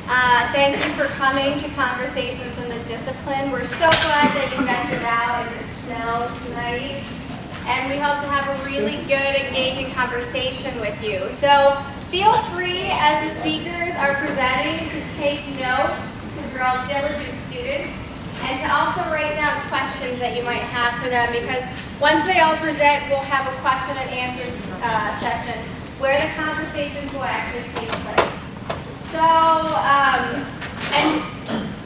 Thank you for coming to Conversations in the Discipline. We're so glad that you ventured out in the snow tonight. And we hope to have a really good, engaging conversation with you. So feel free, as the speakers are presenting, to take notes, because you're all diligent students, and to also write down questions that you might have for them, because once they all present, we'll have a question and answer session where the conversations will actually take place. So, and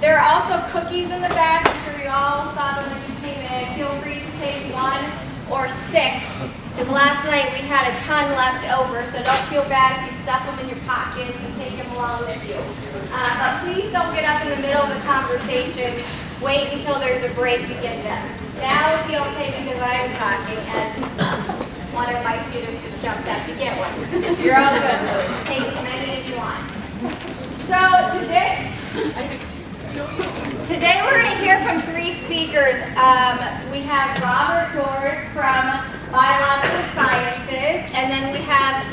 there are also cookies in the back. I'm sure you all saw them when you came in. Feel free to take 1 or 6, because last night we had a ton left over, so don't feel bad if you stuff them in your pockets and take them along with you. But please don't get up in the middle of the conversation. Wait until there's a break to get them. That would be okay because I was talking and one of my students just jumped up to get one. You're all good. Take as many as you want. So today we're going to hear from 3 speakers. We have Robert George from Biological Sciences, and then we have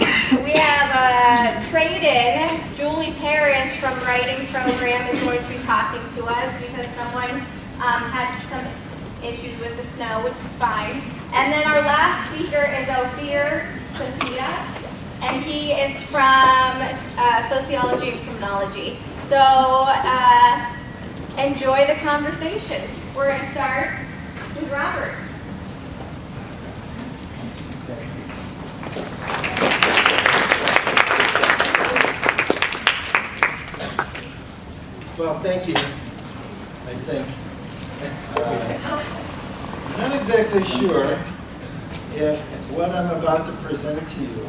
trade-in. Julie Parrish from Writing Program is going to be talking to us because someone had some issues with the snow, which is fine. And then our last speaker is Ophir Sophia, and he is from Sociology and Criminology. So enjoy the conversations. We're going to start with Robert. Well, thank you, I think. I'm not exactly sure if what I'm about to present to you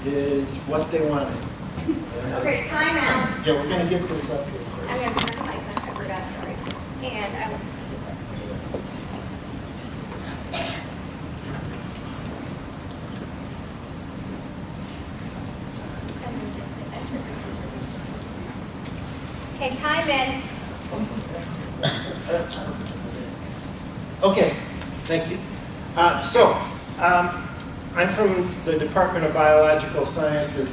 is what they wanted. Okay, time out. Yeah, we're going to get this up here first. I'm going to turn the mic on. I forgot, sorry. And I will put this up. And then just enter. Okay, time in. Okay, thank you. I'm from the Department of Biological Sciences,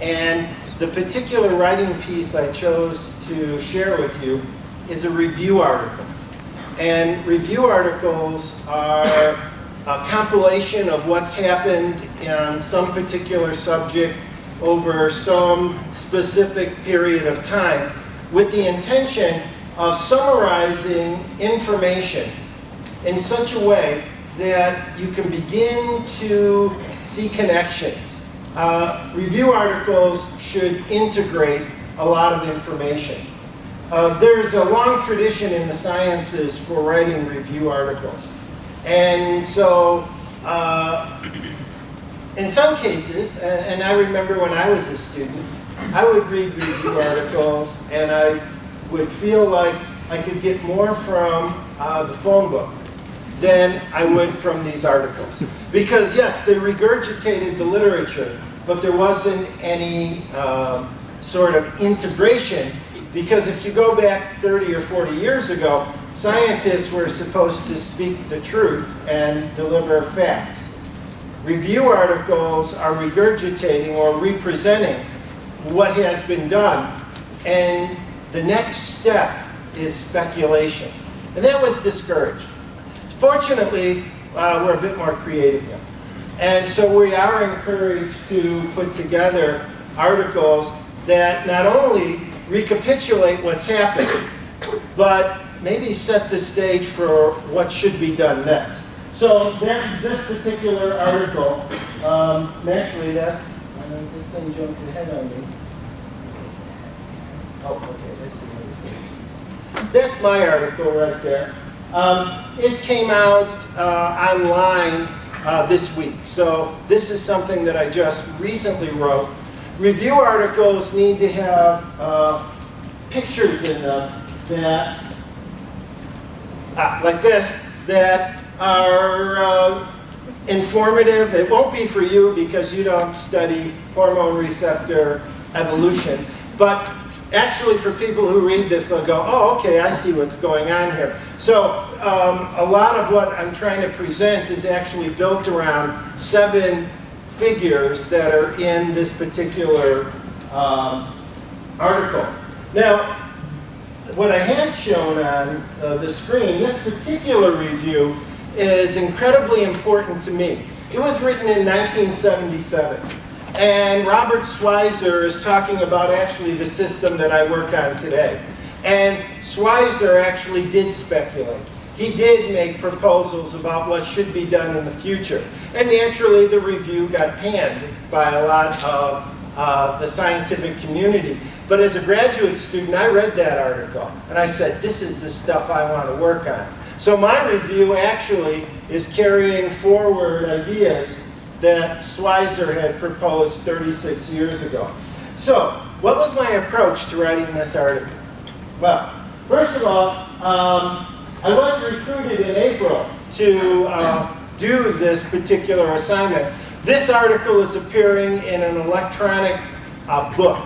and the particular writing piece I chose to share with you is a review article. And review articles are a compilation of what's happened on some particular subject over some specific period of time with the intention of summarizing information in such a way that you can begin to see connections. Review articles should integrate a lot of information. There's a long tradition in the sciences for writing review articles. And so, in some cases, and I remember when I was a student, I would read review articles and I would feel like I could get more from the phone book than I would from these articles. Because yes, they regurgitated the literature, but there wasn't any sort of integration, because if you go back 30 or 40 years ago, scientists were supposed to speak the truth and deliver facts. Review articles are regurgitating or representing what has been done, and the next step is speculation. And that was discouraged. Fortunately, we're a bit more creative now. And so we are encouraged to put together articles that not only recapitulate what's happened, but maybe set the stage for what should be done next. So that's this particular article. Actually, this thing jumped ahead on me. Oh, okay, I see what it is. That's my article right there. It came out online this week, so this is something that I just recently wrote. Review articles need to have pictures in them that, like this, that are informative. It won't be for you because you don't study hormone receptor evolution, but actually for people who read this, they'll go, oh, okay, I see what's going on here. So a lot of what I'm trying to present is actually built around 7 figures that are in this particular article. Now, what I had shown on the screen, this particular review is incredibly important to me. It was written in 1977. And Robert Schweizer is talking about actually the system that I work on today. And Schweizer actually did speculate. He did make proposals about what should be done in the future. And naturally, the review got panned by a lot of the scientific community. But as a graduate student, I read that article, and I said, this is the stuff I want to work on. So my review actually is carrying forward ideas that Schweizer had proposed 36 years ago. So, what was my approach to writing this article? Well, first of all, I was recruited in April to do this particular assignment. This article is appearing in an electronic book.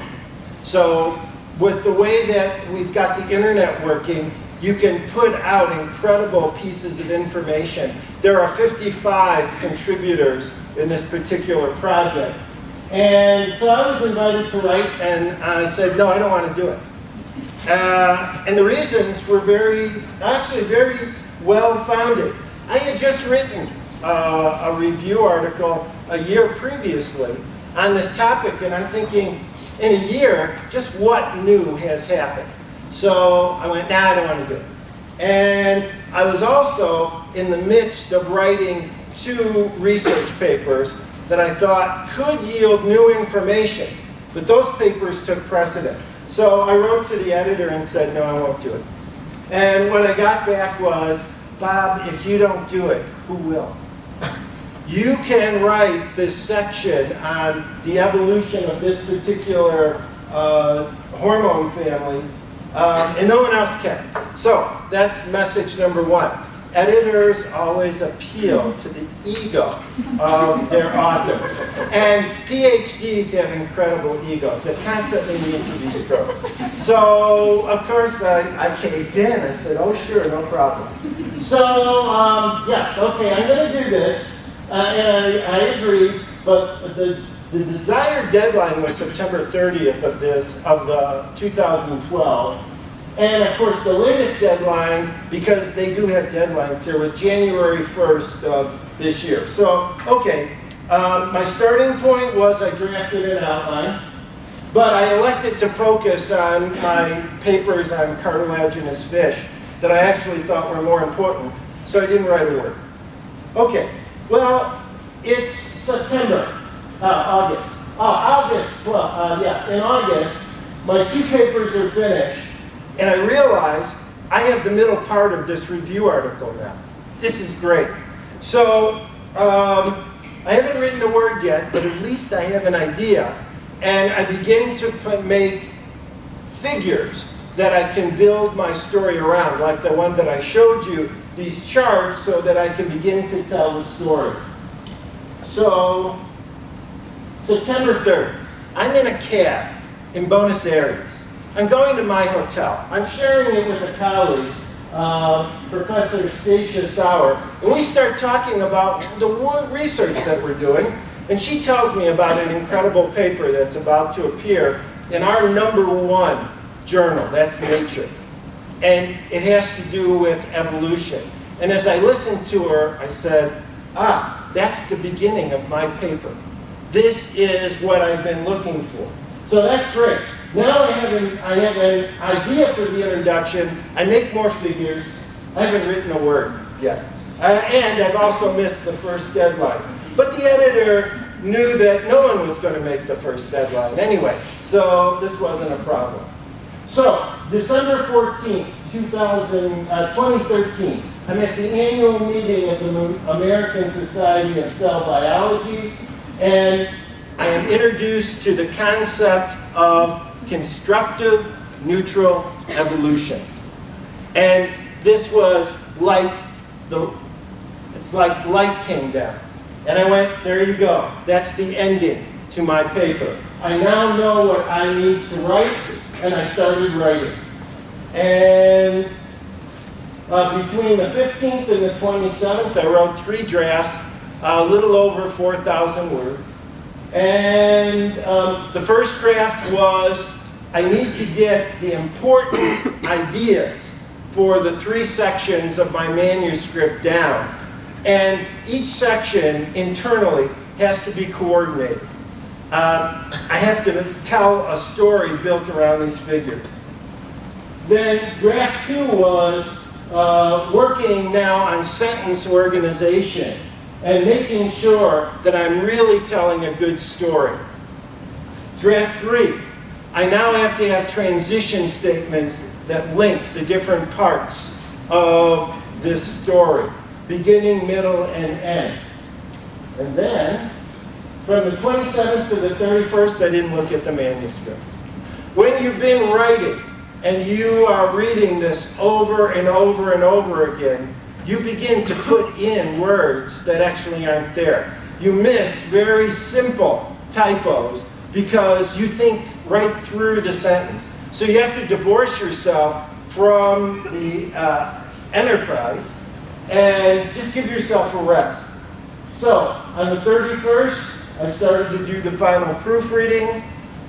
So, with the way that we've got the internet working, you can put out incredible pieces of information. There are 55 contributors in this particular project. And so I was invited to write, and I said, no, I don't want to do it. And the reasons were actually very well-founded. I had just written a review article a year previously on this topic, and I'm thinking, in a year, just what new has happened? So I went, nah, I don't want to do it. And I was also in the midst of writing 2 research papers that I thought could yield new information, but those papers took precedent. So I wrote to the editor and said, no, I won't do it. And what I got back was, Bob, if you don't do it, who will? You can write this section on the evolution of this particular hormone family, and no one else can. So that's message number 1. Editors always appeal to the ego of their authors. And PhDs have incredible egos that constantly need to be stroked. So, of course, I caved in. I said, oh, sure, no problem. So, yes, okay, I'm going to do this. And I agreed, but the desired deadline was September 30th of 2012. And of course, the latest deadline, because they do have deadlines here, was January 1st of this year. So, okay, my starting point was I drafted an outline, but I elected to focus on my papers on cartilaginous fish that I actually thought were more important, so I didn't write a word. Okay, well, it's September, August. In August, my 2 papers are finished. And I realized I have the middle part of this review article now. This is great. So I haven't written a word yet, but at least I have an idea. And I begin to make figures that I can build my story around, like the one that I showed you, these charts, so that I can begin to tell the story. So, September 3rd, I'm in a cab in Buenos Aires. I'm going to my hotel. I'm sharing it with a colleague, Professor Stacia Sauer, and we start talking about the research that we're doing, and she tells me about an incredible paper that's about to appear in our #1 journal, that's Nature. And it has to do with evolution. And as I listened to her, I said, that's the beginning of my paper. This is what I've been looking for. So that's great. Now I have an idea for the introduction. I make more figures. I haven't written a word yet. And I've also missed the first deadline. But the editor knew that no one was going to make the first deadline anyway, so this wasn't a problem. So, December 14th, 2013, I'm at the annual meeting of the American Society of Cell Biology, and I am introduced to the concept of constructive neutral evolution. And this was like it's like light came down. And I went, there you go. That's the ending to my paper. I now know what I need to write, and I started writing. And between the 15th and the 27th, I wrote 3 drafts, a little over 4,000 words. And the first draft was I need to get the important ideas for the 3 sections of my manuscript down. And each section internally has to be coordinated. I have to tell a story built around these figures. Then draft 2 was working now on sentence organization and making sure that I'm really telling a good story. Draft 3, I now have to have transition statements that link the different parts of this story, beginning, middle, and end. And then, from the 27th to the 31st, I didn't look at the manuscript. When you've been writing and you are reading this over and over and over again, you begin to put in words that actually aren't there. You miss very simple typos because you think right through the sentence. So you have to divorce yourself from the enterprise and just give yourself a rest. So on the 31st, I started to do the final proofreading.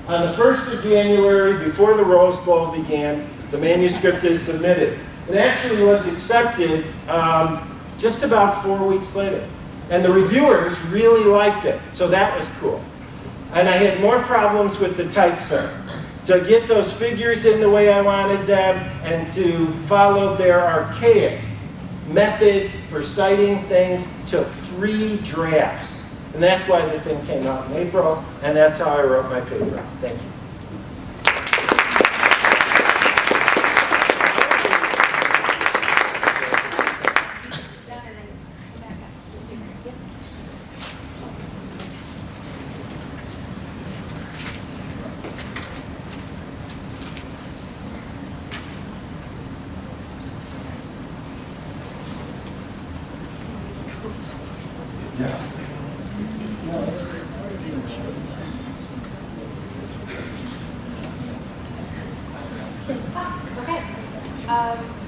On the 1st of January, before the Rose Bowl began, the manuscript is submitted. It actually was accepted just about 4 weeks later. And the reviewers really liked it, so that was cool. And I had more problems with the typesetting. To get those figures in the way I wanted them and to follow their archaic method for citing things took 3 drafts. And that's why the thing came out in April, and that's how I wrote my paper. Thank you.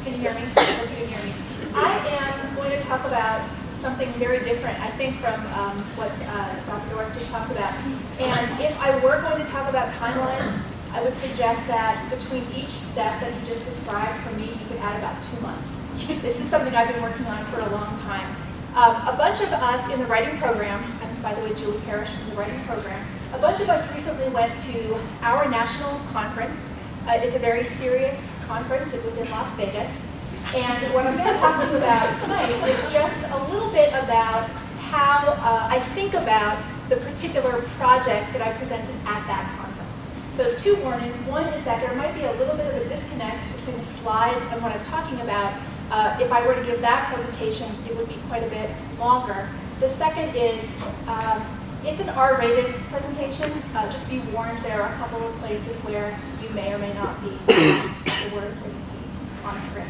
Can you hear me? Hope you can hear me. I am going to talk about something very different, I think, from what Dr. Doris just talked about. And if I were going to talk about timelines, I would suggest that between each step that he just described, for me, you could add about 2 months. This is something I've been working on for a long time. A bunch of us in the writing program, and by the way, Julie Parrish from the writing program, a bunch of us recently went to our national conference. It's a very serious conference. It was in Las Vegas. And what I'm going to talk to you about tonight is just a little bit about how I think about the particular project that I presented at that conference. So 2 warnings. One is that there might be a little bit of a disconnect between the slides and what I'm talking about. If I were to give that presentation, it would be quite a bit longer. The second is it's an R-rated presentation. Just be warned, there are a couple of places where you may or may not be the words that you see on screen.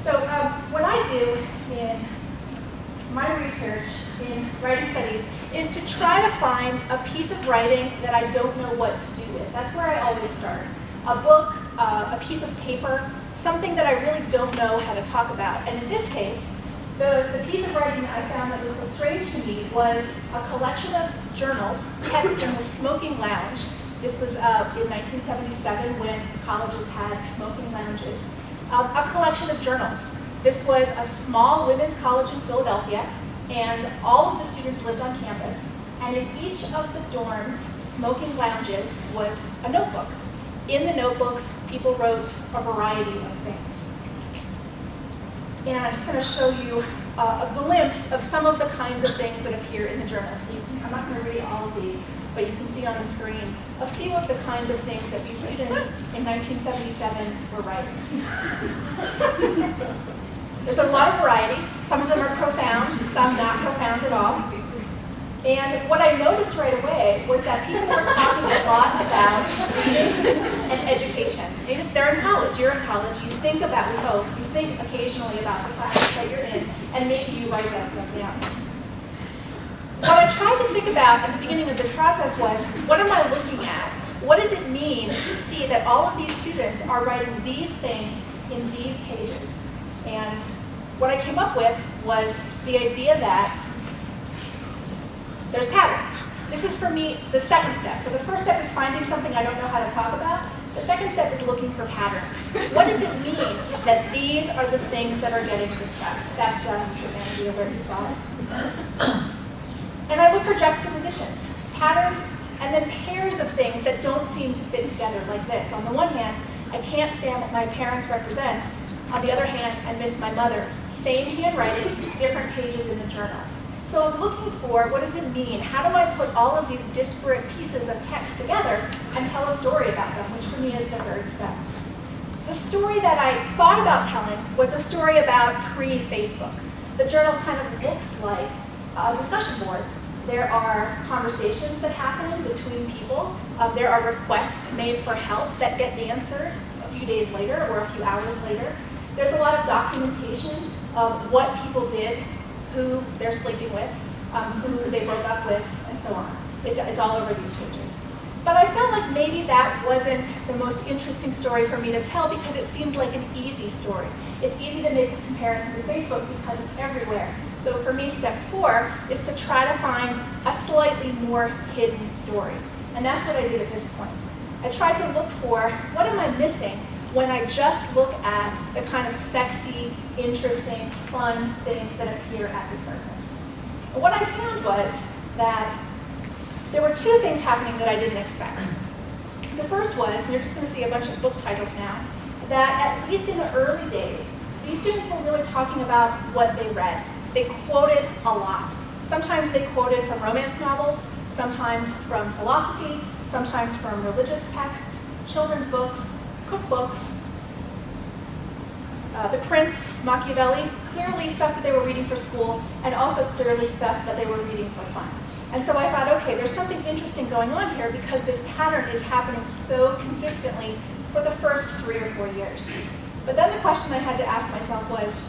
So what I do in my research in writing studies is to try to find a piece of writing that I don't know what to do with. That's where I always start. A book, a piece of paper, something that I really don't know how to talk about. And in this case, the piece of writing that I found that was so strange to me was a collection of journals kept in the smoking lounge. This was in 1977 when colleges had smoking lounges. A collection of journals. This was a small women's college in Philadelphia, and all of the students lived on campus. And in each of the dorms' smoking lounges was a notebook. In the notebooks, people wrote a variety of things. And I'm just going to show you a glimpse of some of the kinds of things that appear in the journal. So I'm not going to read all of these, but you can see on the screen a few of the kinds of things that these students in 1977 were writing. There's a lot of variety. Some of them are profound, some not profound at all. And what I noticed right away was that people were talking a lot about reading and education. Maybe if they're in college, you're in college, you think about, we hope, you think occasionally about the classes that you're in, and maybe you write that stuff down. What I tried to think about at the beginning of this process was, what am I looking at? What does it mean to see that all of these students are writing these things in these pages? And what I came up with was the idea that there's patterns. This is, for me, the second step. So the first step is finding something I don't know how to talk about. The second step is looking for patterns. What does it mean that these are the things that are getting discussed? That's the humanity alert, you saw it. And I look for juxtapositions, patterns, and then pairs of things that don't seem to fit together like this. On the one hand, I can't stand what my parents represent. On the other hand, I miss my mother. Same handwriting, different pages in the journal. So I'm looking for, what does it mean? How do I put all of these disparate pieces of text together and tell a story about them, which for me is the third step. The story that I thought about telling was a story about pre-Facebook. The journal kind of looks like a discussion board. There are conversations that happen between people. There are requests made for help that get answered a few days later or a few hours later. There's a lot of documentation of what people did, who they're sleeping with, who they broke up with, and so on. It's all over these pages. But I felt like maybe that wasn't the most interesting story for me to tell because it seemed like an easy story. It's easy to make a comparison with Facebook because it's everywhere. So for me, step 4 is to try to find a slightly more hidden story. And that's what I did at this point. I tried to look for, what am I missing when I just look at the kind of sexy, interesting, fun things that appear at the surface. And what I found was that there were 2 things happening that I didn't expect. The first was, and you're just going to see a bunch of book titles now, that at least in the early days, these students were really talking about what they read. They quoted a lot. Sometimes they quoted from romance novels, sometimes from philosophy, sometimes from religious texts, children's books, cookbooks, The Prince, Machiavelli, clearly stuff that they were reading for school, and also clearly stuff that they were reading for fun. And so I thought, okay, there's something interesting going on here because this pattern is happening so consistently for the first 3 or 4 years. But then the question I had to ask myself was,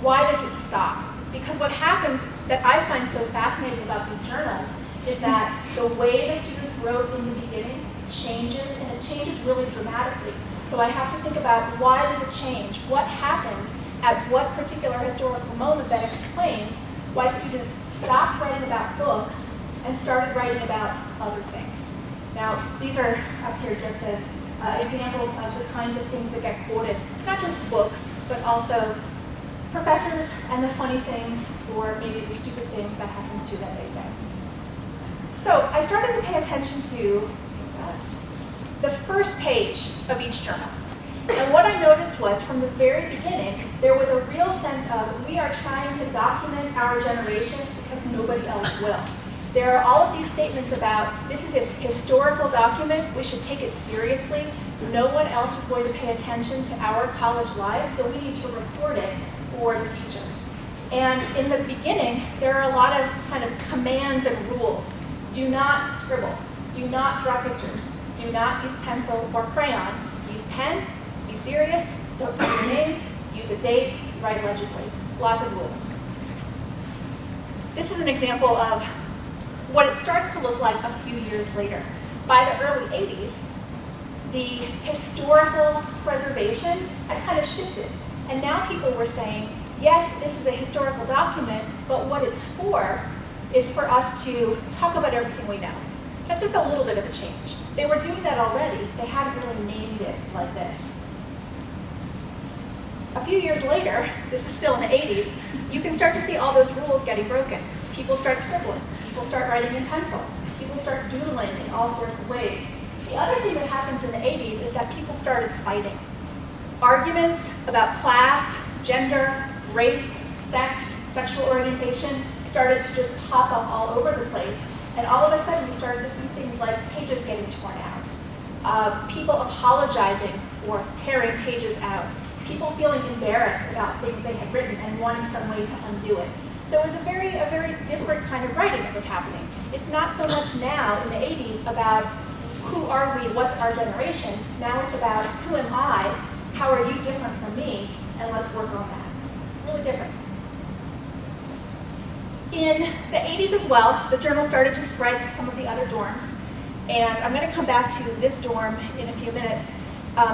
why does it stop? Because what happens that I find so fascinating about these journals is that the way the students wrote in the beginning changes, and it changes really dramatically. So I have to think about, why does it change? What happened at what particular historical moment that explains why students stopped writing about books and started writing about other things. Now, these are up here just as examples of the kinds of things that get quoted, not just books, but also professors and the funny things, or maybe the stupid things that happens to them, they say. So I started to pay attention to the first page of each journal. And what I noticed was, from the very beginning, there was a real sense of, we are trying to document our generation because nobody else will. There are all of these statements about, this is a historical document, we should take it seriously, no one else is going to pay attention to our college lives, so we need to record it for the future. And in the beginning, there are a lot of kind of commands and rules. Do not scribble, do not draw pictures, do not use pencil or crayon, use pen, be serious, don't say your name, use a date, write legibly. Lots of rules. This is an example of what it starts to look like a few years later. By the early 80s, the historical preservation had kind of shifted. And now people were saying, yes, this is a historical document, but what it's for is for us to talk about everything we know. That's just a little bit of a change. They were doing that already. They hadn't really named it like this. A few years later, this is still in the 80s, you can start to see all those rules getting broken. People start scribbling. People start writing in pencil. People start doodling in all sorts of ways. The other thing that happens in the 80s is that people started fighting. Arguments about class, gender, race, sex, sexual orientation started to just pop up all over the place. And all of a sudden, we started to see things like pages getting torn out, people apologizing for tearing pages out, people feeling embarrassed about things they had written and wanting some way to undo it. So it was a very different kind of writing that was happening. It's not so much now in the 80s about who are we, what's our generation. Now it's about who am I, how are you different from me, and let's work on that. Really different. In the 80s as well, the journal started to spread to some of the other dorms. And I'm going to come back to this dorm in a few minutes.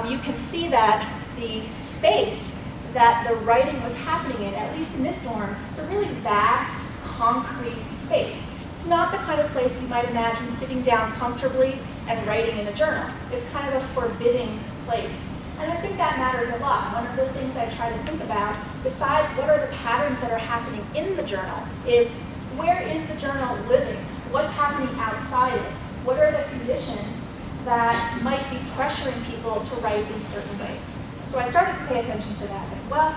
You can see that the space that the writing was happening in, at least in this dorm, it's a really vast, concrete space. It's not the kind of place you might imagine sitting down comfortably and writing in a journal. It's kind of a forbidding place. And I think that matters a lot. One of the things I try to think about, besides what are the patterns that are happening in the journal, is where is the journal living? What's happening outside it? What are the conditions that might be pressuring people to write in certain ways? So I started to pay attention to that as well.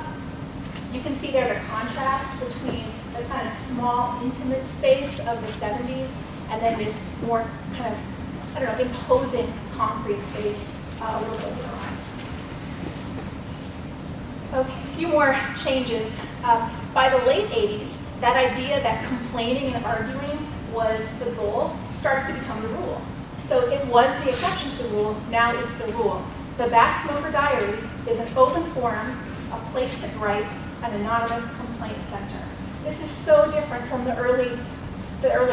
You can see there the contrast between the kind of small, intimate space of the 70s and then this more kind of, I don't know, imposing concrete space a little bit later on. Okay, a few more changes. By the late 80s, that idea that complaining and arguing was the goal starts to become the rule. So it was the exception to the rule, now it's the rule. The Back Smoker Diary is an open forum, a place to write, an anonymous complaint center. This is so different from the early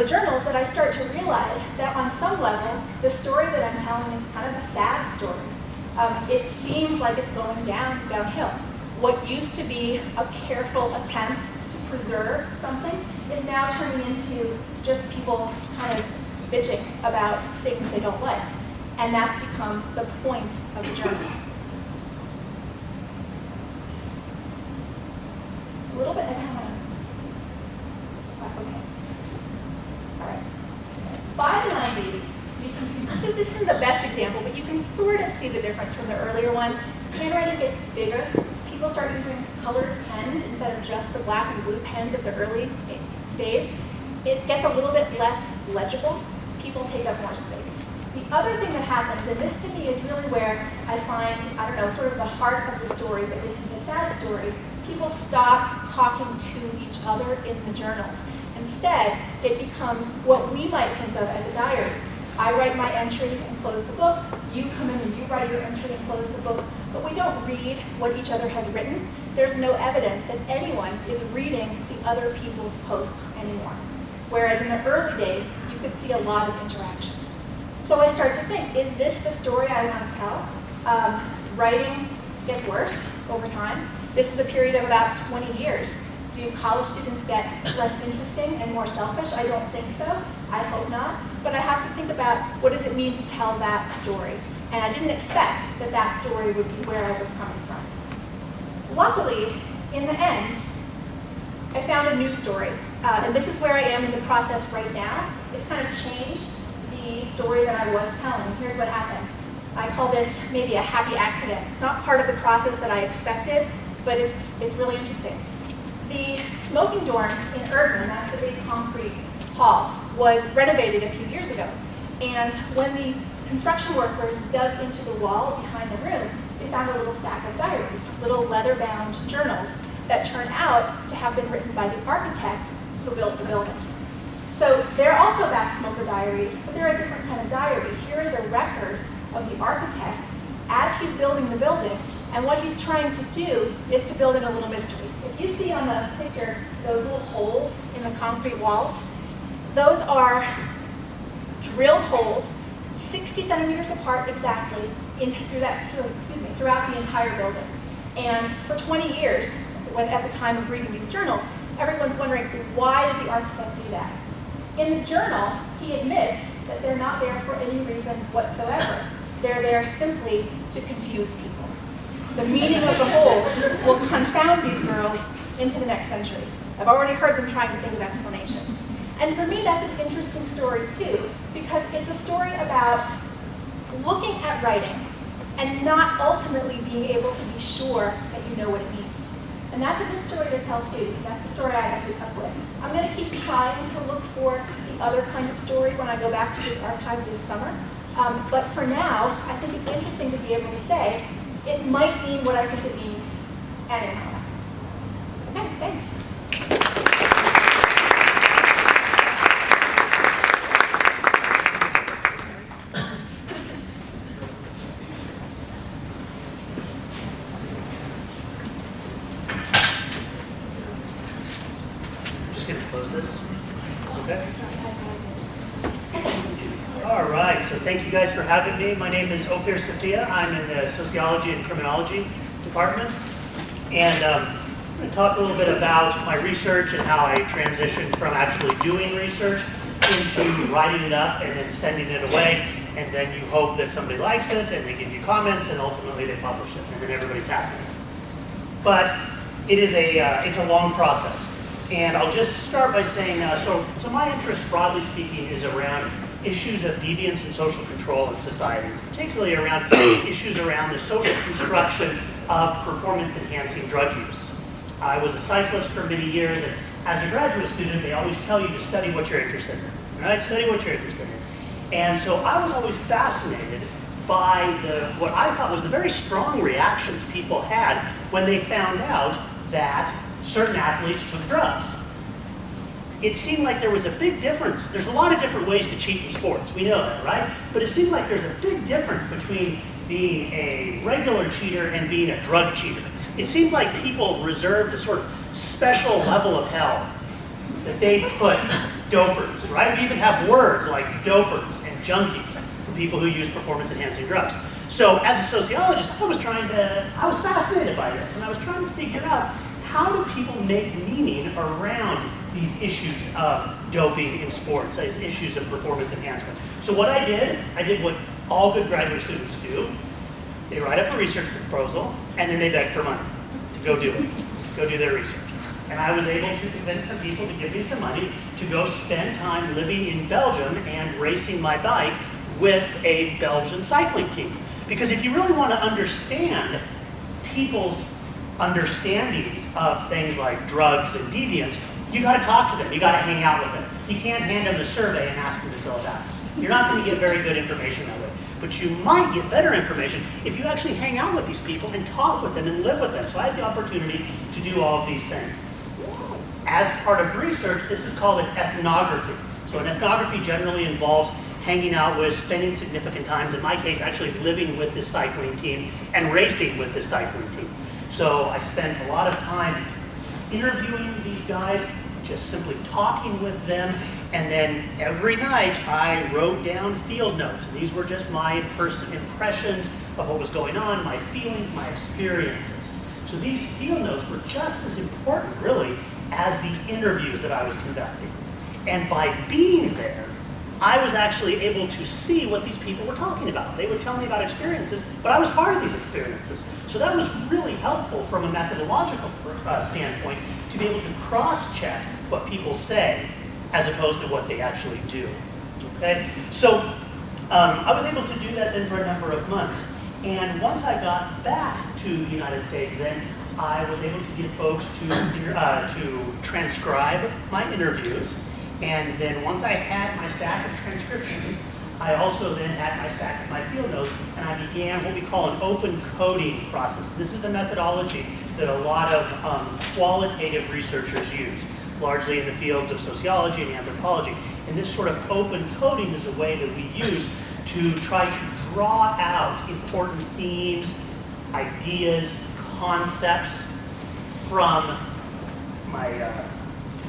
journals that I start to realize that on some level, the story that I'm telling is kind of a sad story. It seems like it's going downhill. What used to be a careful attempt to preserve something is now turning into just people kind of bitching about things they don't like. And that's become the point of the journal. A little bit, okay. All right. By the 90s, you can see, this isn't the best example, but you can sort of see the difference from the earlier one. Handwriting gets bigger. People start using colored pens instead of just the black and blue pens of the early days. It gets a little bit less legible. People take up more space. The other thing that happens, and this to me is really where I find, I don't know, sort of the heart of the story, but this is the sad story, people stop talking to each other in the journals. Instead, it becomes what we might think of as a diary. I write my entry and close the book. You come in and you write your entry and close the book. But we don't read what each other has written. There's no evidence that anyone is reading the other people's posts anymore. Whereas in the early days, you could see a lot of interaction. So I start to think, is this the story I want to tell? Writing gets worse over time. This is a period of about 20 years. Do college students get less interesting and more selfish? I don't think so. I hope not. But I have to think about what does it mean to tell that story. And I didn't expect that that story would be where I was coming from. Luckily, in the end, I found a new story. And this is where I am in the process right now. It's kind of changed the story that I was telling. Here's what happened. I call this maybe a happy accident. It's not part of the process that I expected, but it's really interesting. The smoking dorm in Erdman, that's the big concrete hall, was renovated a few years ago. And when the construction workers dug into the wall behind the room, they found a little stack of diaries, little leather-bound journals that turn out to have been written by the architect who built the building. So they're also Back Smoker diaries, but they're a different kind of diary. Here is a record of the architect as he's building the building, and what he's trying to do is to build in a little mystery. If you see on the picture those little holes in the concrete walls, those are drilled holes 60 centimeters apart exactly throughout the entire building. And for 20 years, at the time of reading these journals, everyone's wondering, why did the architect do that? In the journal, he admits that they're not there for any reason whatsoever. They're there simply to confuse people. The meaning of the holes will confound these girls into the next century. I've already heard them trying to think of explanations. And for me, that's an interesting story too, because it's a story about looking at writing and not ultimately being able to be sure that you know what it means. And that's a good story to tell too. That's the story I ended up with. I'm going to keep trying to look for the other kind of story when I go back to this archive this summer. But for now, I think it's interesting to be able to say, it might mean what I think it means, and it might not. Okay, thanks. Just going to close this. Okay. All right, so thank you guys for having me. My name is Ophir Sophia. I'm in the Sociology and Criminology department. And I'm going to talk a little bit about my research and how I transitioned from actually doing research into writing it up and then sending it away. and then you hope that somebody likes it, and they give you comments, and ultimately they publish it, and then everybody's happy. But it's a long process. And I'll just start by saying, so my interest, broadly speaking, is around issues of deviance and social control in societies, particularly around issues around the social construction of performance-enhancing drug use. I was a cyclist for many years, and as a graduate student, they always tell you to study what you're interested in, right? Study what you're interested in. And so I was always fascinated by what I thought was the very strong reactions people had when they found out that certain athletes took drugs. It seemed like there was a big difference. There's a lot of different ways to cheat in sports. We know that, right? But it seemed like there's a big difference between being a regular cheater and being a drug cheater. It seemed like people reserved a sort of special level of hell that they put dopers, right? We even have words like dopers and junkies for people who use performance-enhancing drugs. So as a sociologist, I was fascinated by this, and I was trying to figure out how do people make meaning around these issues of doping in sports, these issues of performance enhancement. So what I did what all good graduate students do. They write up a research proposal, and then they beg for money to go do it, go do their research. And I was able to convince some people to give me some money to go spend time living in Belgium and racing my bike with a Belgian cycling team. Because if you really want to understand people's understandings of things like drugs and deviance, you got to talk to them. You got to hang out with them. You can't hand them the survey and ask them to fill it out. You're not going to get very good information that way. But you might get better information if you actually hang out with these people and talk with them and live with them. So I had the opportunity to do all of these things. As part of research, this is called an ethnography. So an ethnography generally involves hanging out with, spending significant times, in my case, actually living with this cycling team and racing with this cycling team. So I spent a lot of time interviewing these guys, just simply talking with them, and then every night I wrote down field notes. And these were just my impressions of what was going on, my feelings, my experiences. So these field notes were just as important, really, as the interviews that I was conducting. And by being there, I was actually able to see what these people were talking about. They would tell me about experiences, but I was part of these experiences. So that was really helpful from a methodological standpoint to be able to cross-check what people say as opposed to what they actually do. Okay? So I was able to do that then for a number of months. And once I got back to the United States, then I was able to get folks to transcribe my interviews. And then once I had my stack of transcriptions, I also then had my stack of my field notes, and I began what we call an open coding process. This is the methodology that a lot of qualitative researchers use, largely in the fields of sociology and anthropology. And this sort of open coding is a way that we use to try to draw out important themes, ideas, concepts from my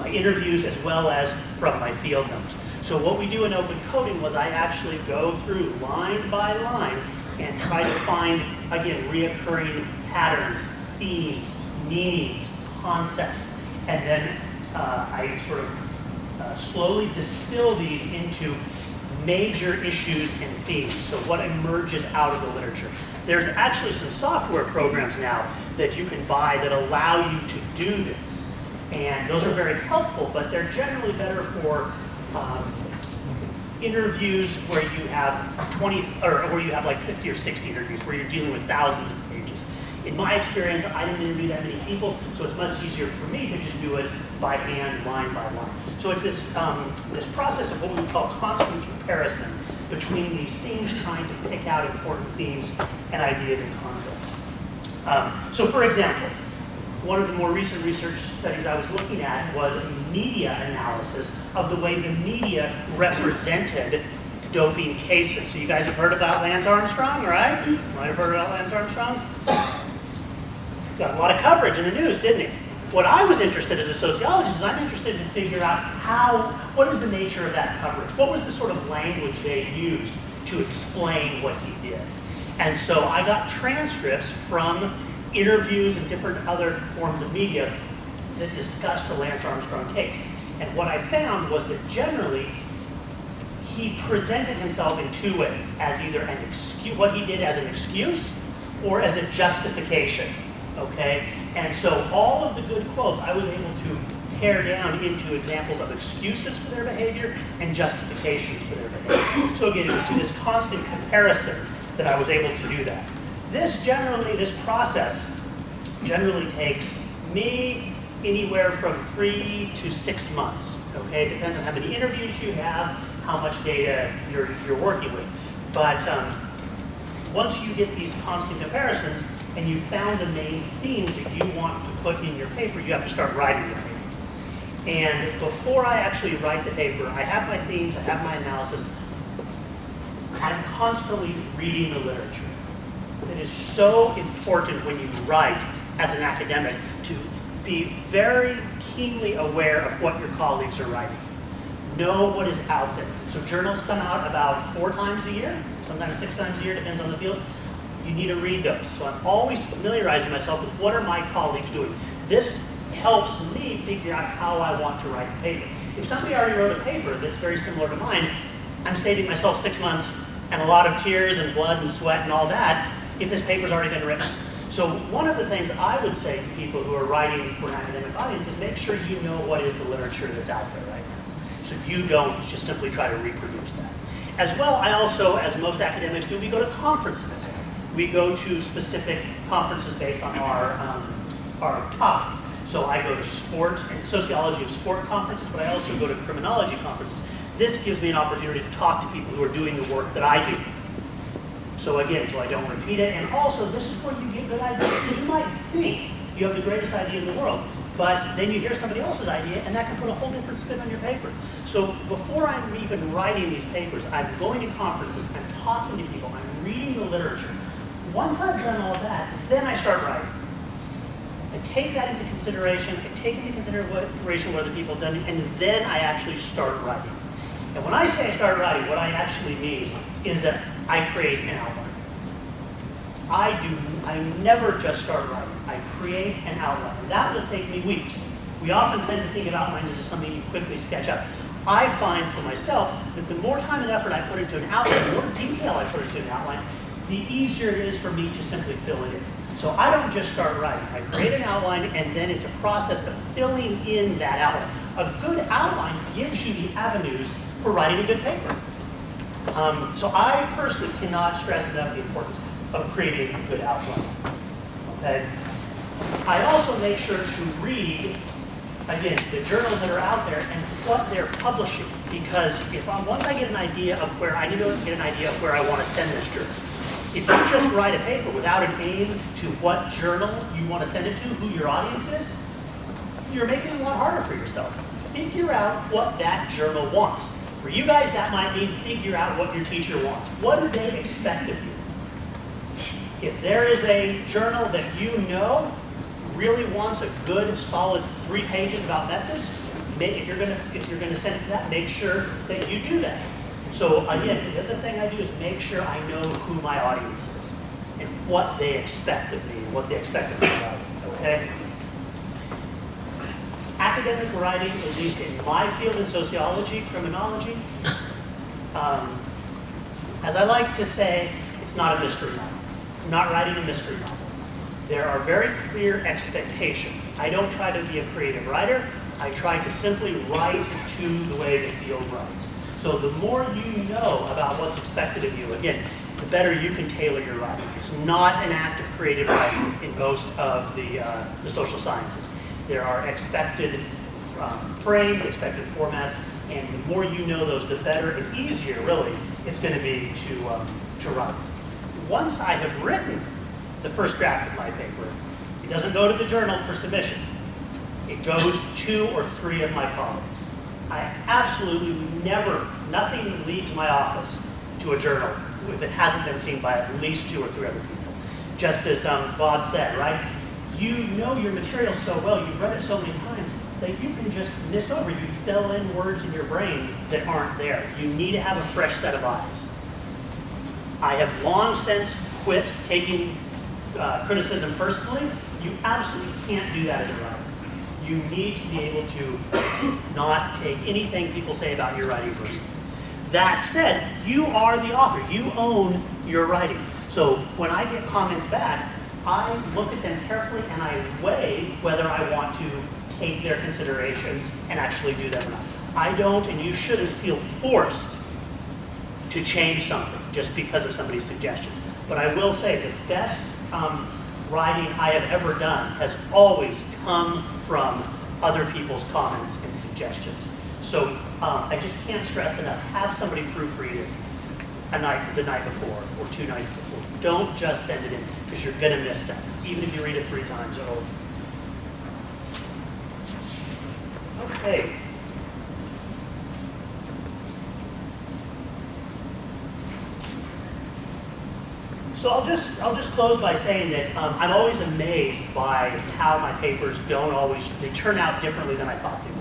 interviews as well as from my field notes. So what we do in open coding was I actually go through line by line and try to find, again, reoccurring patterns, themes, meanings, concepts, and then I sort of slowly distill these into major issues and themes, so what emerges out of the literature. There's actually some software programs now that you can buy that allow you to do this. And those are very helpful, but they're generally better for interviews where you have 20, or where you have like 50 or 60 interviews, where you're dealing with thousands of pages. In my experience, I didn't interview that many people, so it's much easier for me to just do it by hand, line by line. So it's this process of what we call constant comparison between these themes, trying to pick out important themes and ideas and concepts. So for example, one of the more recent research studies I was looking at was a media analysis of the way the media represented doping cases. So you guys have heard about Lance Armstrong, right? You might have heard about Lance Armstrong. Got a lot of coverage in the news, didn't he? What I was interested as a sociologist is I'm interested to figure out what is the nature of that coverage? What was the sort of language they used to explain what he did? And so I got transcripts from interviews and different other forms of media that discussed the Lance Armstrong case. And what I found was that generally he presented himself in two ways, as either an excuse, what he did as an excuse, or as a justification, okay? And so all of the good quotes, I was able to pare down into examples of excuses for their behavior and justifications for their behavior. So again, it was through this constant comparison that I was able to do that. This process generally takes me anywhere from 3 to 6 months, okay? It depends on how many interviews you have, how much data you're working with. But once you get these constant comparisons and you've found the main themes that you want to put in your paper, you have to start writing your paper. And before I actually write the paper, I have my themes, I have my analysis. I'm constantly reading the literature. It is so important when you write as an academic to be very keenly aware of what your colleagues are writing. Know what is out there. So journals come out about 4 times a year, sometimes 6 times a year, depends on the field. You need to read those. So I'm always familiarizing myself with what are my colleagues doing. This helps me figure out how I want to write the paper. If somebody already wrote a paper that's very similar to mine, I'm saving myself 6 months and a lot of tears and blood and sweat and all that if this paper's already been written. So one of the things I would say to people who are writing for an academic audience is make sure you know what is the literature that's out there right now. So you don't just simply try to reproduce that. As well, I also, as most academics do, we go to conferences. We go to specific conferences based on our topic. So I go to sports and sociology of sport conferences, but I also go to criminology conferences. This gives me an opportunity to talk to people who are doing the work that I do. So again, so I don't repeat it. And also, this is where you get good ideas. So you might think you have the greatest idea in the world, but then you hear somebody else's idea, and that can put a whole different spin on your paper. So before I'm even writing these papers, I'm going to conferences, I'm talking to people, I'm reading the literature. Once I've done all that, then I start writing. I take that into consideration, I take into consideration what other people have done, and then I actually start writing. And when I say I start writing, what I actually mean is that I create an outline. I never just start writing. I create an outline. And that will take me weeks. We often tend to think of outlines as just something you quickly sketch out. I find for myself that the more time and effort I put into an outline, the more detail I put into an outline, the easier it is for me to simply fill it in. So I don't just start writing. I create an outline, and then it's a process of filling in that outline. A good outline gives you the avenues for writing a good paper. So I personally cannot stress enough the importance of creating a good outline. Okay? I also make sure to read, again, the journals that are out there and what they're publishing, because once I get an idea of where I need to get an idea of where I want to send this journal. If you just write a paper without an aim to what journal you want to send it to, who your audience is, you're making it a lot harder for yourself. Figure out what that journal wants. For you guys, that might mean figure out what your teacher wants. What do they expect of you? If there is a journal that you know really wants a good, solid 3 pages about methods, if you're going to send it to that, make sure that you do that. So again, the other thing I do is make sure I know who my audience is and what they expect of me and what they expect of me writing, okay? Academic writing, at least in my field in sociology, criminology, as I like to say, it's not a mystery novel. I'm not writing a mystery novel. There are very clear expectations. I don't try to be a creative writer. I try to simply write to the way the field writes. So the more you know about what's expected of you, again, the better you can tailor your writing. It's not an act of creative writing in most of the social sciences. There are expected frames, expected formats, and the more you know those, the better and easier, really, it's going to be to write. Once I have written the first draft of my paper, it doesn't go to the journal for submission. It goes to 2 or 3 of my colleagues. I absolutely never, nothing leaves my office to a journal if it hasn't been seen by at least 2 or 3 other people. Just as Bob said, right? You know your material so well, you've read it so many times, that you can just miss over. You fill in words in your brain that aren't there. You need to have a fresh set of eyes. I have long since quit taking criticism personally. You absolutely can't do that as a writer. You need to be able to not take anything people say about your writing personally. That said, you are the author. You own your writing. So when I get comments back, I look at them carefully and I weigh whether I want to take their considerations and actually do them or not. I don't, and you shouldn't feel forced to change something just because of somebody's suggestions. But I will say the best writing I have ever done has always come from other people's comments and suggestions. So I just can't stress enough, have somebody proofread it the night before or 2 nights before. Don't just send it in because you're gonna miss stuff, even if you read it 3 times or over. Okay. So I'll just close by saying that I'm always amazed by how my papers they turn out differently than I thought they would.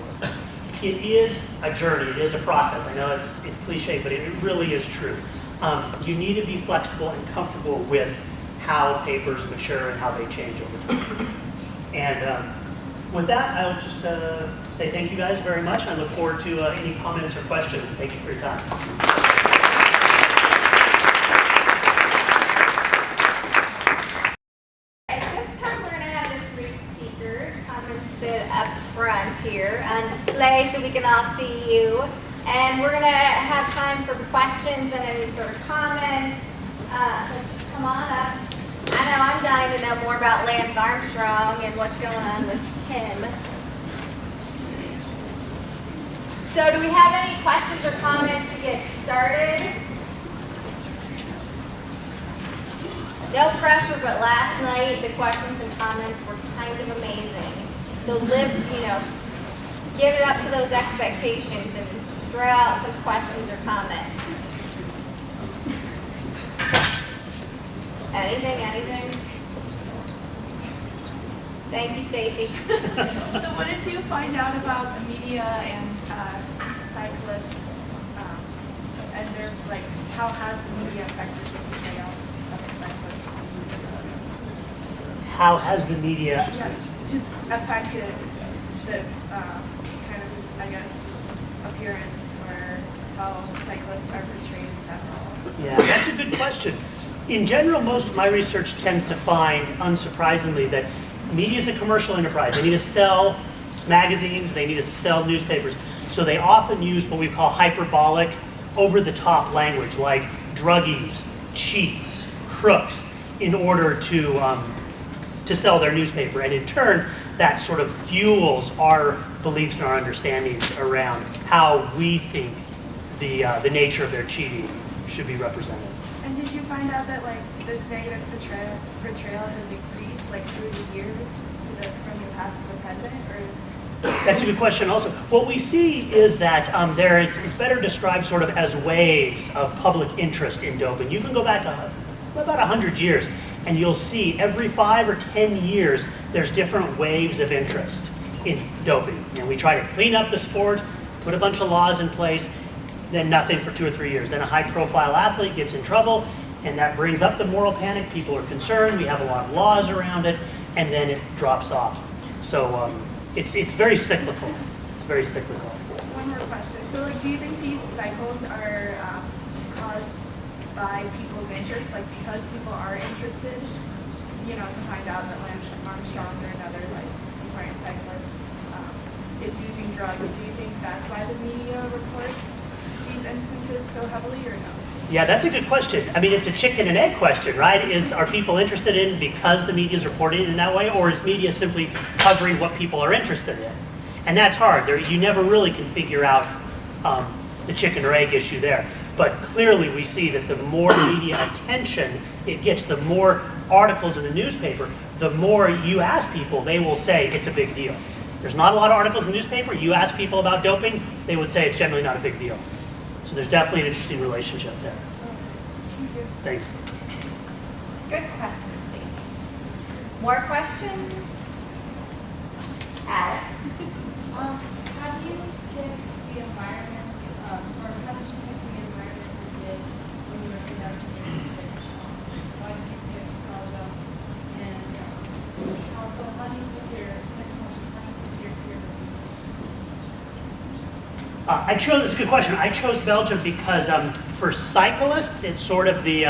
It is a journey, it is a process. I know it's cliche, but it really is true. You need to be flexible and comfortable with how papers mature and how they change over time. And with that, I'll just say thank you guys very much. I look forward to any comments or questions. Thank you for your time. Front here on display so we can all see you, and we're gonna have time for questions and any sort of comments. So come on up. I know I'm dying to know more about Lance Armstrong and what's going on with him. So do we have any questions or comments to get started? No pressure, but last night the questions and comments were kind of amazing. So give it up to those expectations and throw out some questions or comments. Anything? Thank you, Stacy. So what did you find out about the media and cyclists and their, like, how has the media affected the portrayal of the cyclists? How has the media affected the kind of, I guess, appearance or how cyclists are portrayed in general? Yeah, that's a good question. In general, most of my research tends to find, unsurprisingly, that media is a commercial enterprise. They need to sell magazines, they need to sell newspapers. So they often use what we call hyperbolic, over-the-top language, like druggies, cheats, crooks, in order to sell their newspaper. And in turn, that sort of fuels our beliefs and our understandings around how we think the nature of their cheating should be represented. And did you find out that, like, this negative portrayal has increased, like, through the years from the past to the present, or? That's a good question also. What we see is that it's better described sort of as waves of public interest in doping. You can go back about 100 years and you'll see every 5 or 10 years there's different waves of interest in doping. And we try to clean up the sport, put a bunch of laws in place, then nothing for 2 or 3 years. Then a high-profile athlete gets in trouble, and that brings up the moral panic. People are concerned. We have a lot of laws around it, and then it drops off. So it's very cyclical. It's very cyclical. One more question. So, like, do you think these cycles are caused by people's interest, like because people are interested, to find out that Lance Armstrong or another, like, important cyclist is using drugs? Do you think that's why the media reports these instances so heavily, or no? Yeah, that's a good question. I mean, it's a chicken and egg question, right? Are people interested in because the media is reporting it in that way, or is media simply covering what people are interested in? And that's hard. You never really can figure out the chicken or egg issue there. But clearly we see that the more media attention it gets, the more articles in the newspaper, the more you ask people, they will say it's a big deal. There's not a lot of articles in the newspaper. You ask people about doping, they would say it's generally not a big deal. So there's definitely an interesting relationship there. Thanks. Good question, Steve. More questions? Alex? Have you picked the environment, or how did you pick the environment you did when you were conducting your research? Why did you pick Colorado? And also, how do you pick your second question, how do you pick your peer review? It's a good question. I chose Belgium because for cyclists, it's sort of the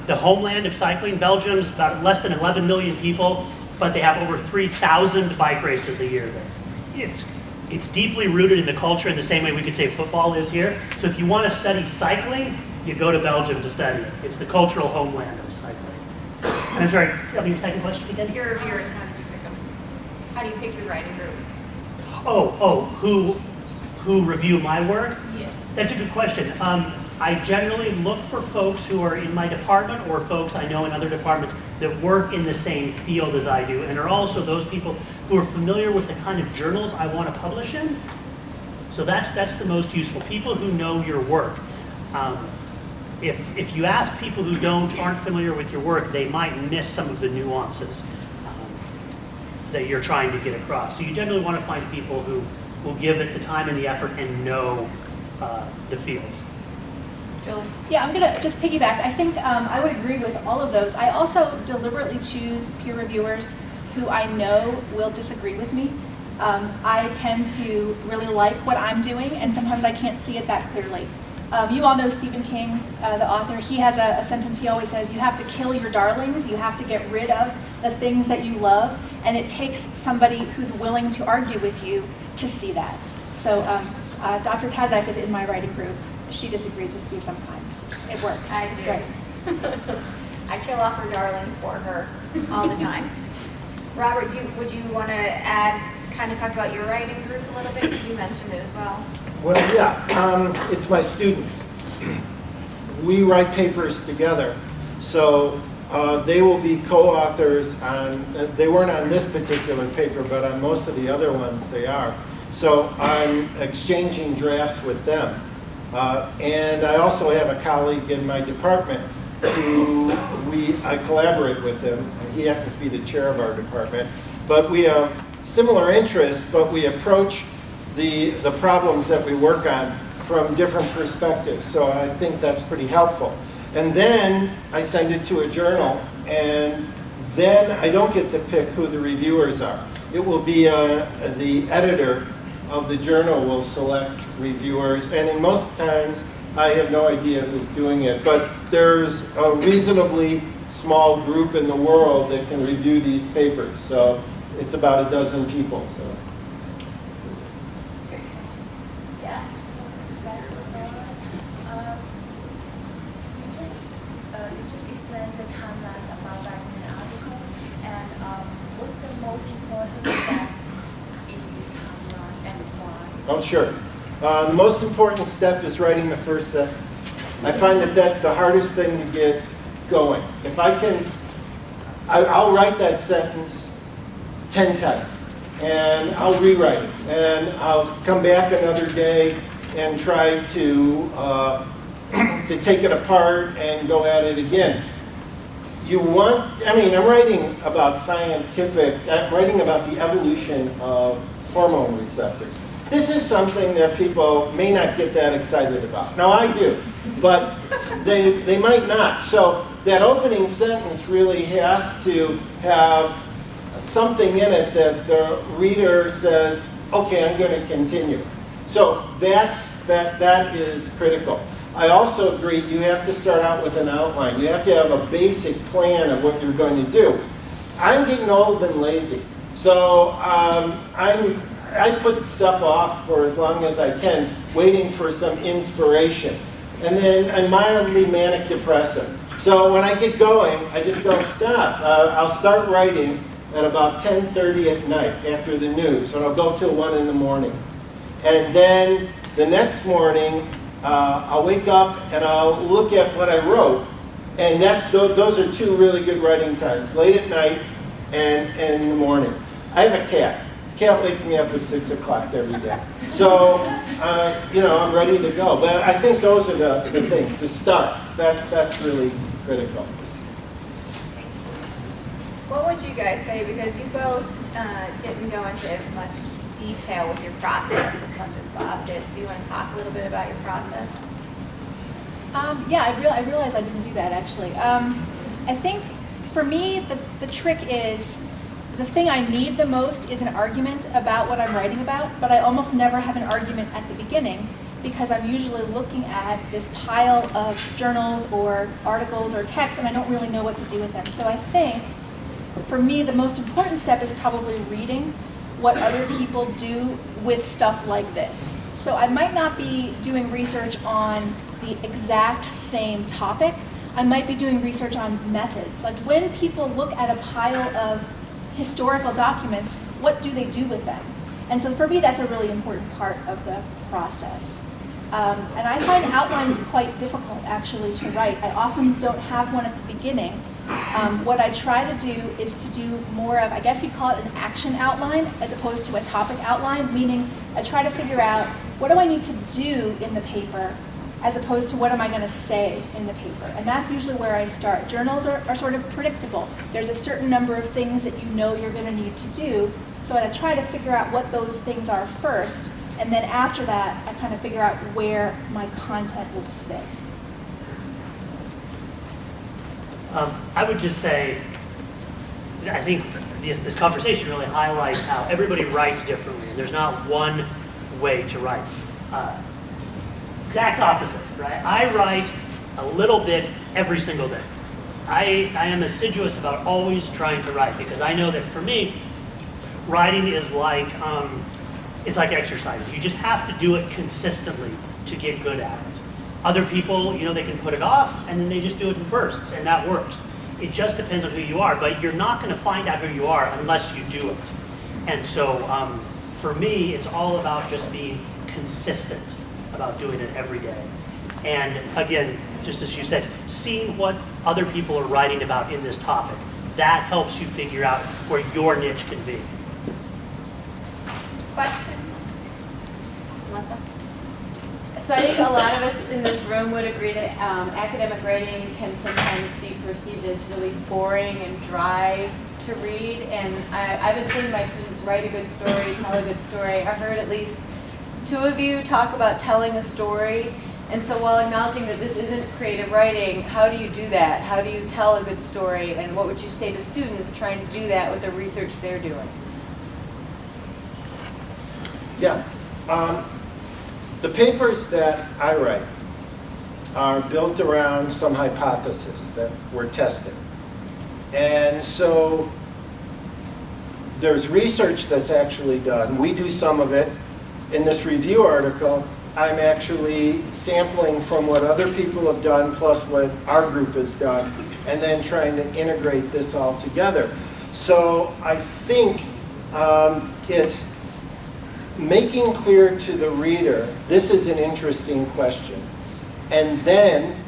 homeland of cycling. Belgium's about less than 11 million people, but they have over 3,000 bike races a year there. It's deeply rooted in the culture in the same way we could say football is here. So if you want to study cycling, you go to Belgium to study it. It's the cultural homeland of cycling. And I'm sorry, tell me your second question again? Your reviewers, how did you pick them? How do you pick your writing group? Who review my work? Yeah. That's a good question. I generally look for folks who are in my department or folks I know in other departments that work in the same field as I do, and are also those people who are familiar with the kind of journals I want to publish in. So that's the most useful. People who know your work. If you ask people who aren't familiar with your work, they might miss some of the nuances that you're trying to get across. So you generally want to find people who will give it the time and the effort and know the field. Julie? Yeah, I'm gonna just piggyback. I think I would agree with all of those. I also deliberately choose peer reviewers who I know will disagree with me. I tend to really like what I'm doing, and sometimes I can't see it that clearly. You all know Stephen King, the author. He has a sentence he always says, you have to kill your darlings, you have to get rid of the things that you love, and it takes somebody who's willing to argue with you to see that. So Dr. Kazak is in my writing group. She disagrees with me sometimes. It works. I It's do. great. I kill off her darlings for her all the time. Robert, would you want to kind of talk about your writing group a little bit? Because you mentioned it as well. Well, yeah, it's my students. We write papers together, so they will be co-authors on, they weren't on this particular paper, but on most of the other ones they are. So I'm exchanging drafts with them. And I also have a colleague in my department who I collaborate with him, and he happens to be the chair of our department. But we have similar interests, but we approach the problems that we work on from different perspectives. So I think that's pretty helpful. And then I send it to a journal, and then I don't get to pick who the reviewers are. It will be the editor of the journal will select reviewers, and in most times I have no idea who's doing it, but there's a reasonably small group in the world that can review these papers, so it's about a dozen people. So. Yeah. You just explained the timelines about writing an article, and what's the most important step in this timeline and why? Oh, sure. The most important step is writing the first sentence. I find that that's the hardest thing to get going. If I can, I'll write that sentence 10 times, and I'll rewrite it, and I'll come back another day and try to take it apart and go at it again. I'm writing about I'm writing about the evolution of hormone receptors. This is something that people may not get that excited about. Now I do, but they might not. So that opening sentence really has to have something in it that the reader says, okay, I'm going to continue. So that is critical. I also agree you have to start out with an outline. You have to have a basic plan of what you're going to do. I'm getting old and lazy, so I put stuff off for as long as I can, waiting for some inspiration. And then I'm mildly manic depressive. So when I get going, I just don't stop. I'll start writing at about 10:30 at night after the news, and I'll go till 1 in the morning. And then the next morning, I'll wake up and I'll look at what I wrote. And those are two really good writing times, late at night and in the morning. I have a cat. Cat wakes me up at 6 o'clock every day. So, I'm ready to go. But I think those are the things, the start. That's really critical. What would you guys say, because you both didn't go into as much detail with your process as much as Bob did, so you want to talk a little bit about your process? Yeah, I realized I didn't do that actually. I think for me, the trick is, the thing I need the most is an argument about what I'm writing about, but I almost never have an argument at the beginning. because I'm usually looking at this pile of journals or articles or texts and I don't really know what to do with them. So I think for me, the most important step is probably reading what other people do with stuff like this. So I might not be doing research on the exact same topic. I might be doing research on methods. Like when people look at a pile of historical documents, what do they do with them? And so for me, that's a really important part of the process. And I find outlines quite difficult actually to write. I often don't have one at the beginning. What I try to do is to do more of, I guess you'd call it an action outline as opposed to a topic outline, meaning I try to figure out what do I need to do in the paper as opposed to what am I going to say in the paper. And that's usually where I start. Journals are sort of predictable. There's a certain number of things that you know you're going to need to do. So I try to figure out what those things are first, and then after that, I kind of figure out where my content will fit. I would just say, I think this conversation really highlights how everybody writes differently, and there's not one way to write. Exact opposite, right? I write a little bit every single day. I am assiduous about always trying to write because I know that for me, writing is like it's like exercise. You just have to do it consistently to get good at it. Other people, they can put it off and then they just do it in bursts, and that works. It just depends on who you are, but you're not going to find out who you are unless you do it. And so for me, it's all about just being consistent about doing it every day. And again, just as you said, seeing what other people are writing about in this topic, that helps you figure out where your niche can be. Question? Melissa? So I think a lot of us in this room would agree that academic writing can sometimes be perceived as really boring and dry to read. And I've been seeing my students write a good story, tell a good story. I heard at least 2 of you talk about telling a story. And so while acknowledging that this isn't creative writing, how do you do that? How do you tell a good story? And what would you say to students trying to do that with the research they're doing? Yeah. The papers that I write are built around some hypothesis that we're testing. And so there's research that's actually done. We do some of it. In this review article, I'm actually sampling from what other people have done plus what our group has done, and then trying to integrate this all together. So I think it's making clear to the reader, this is an interesting question, and then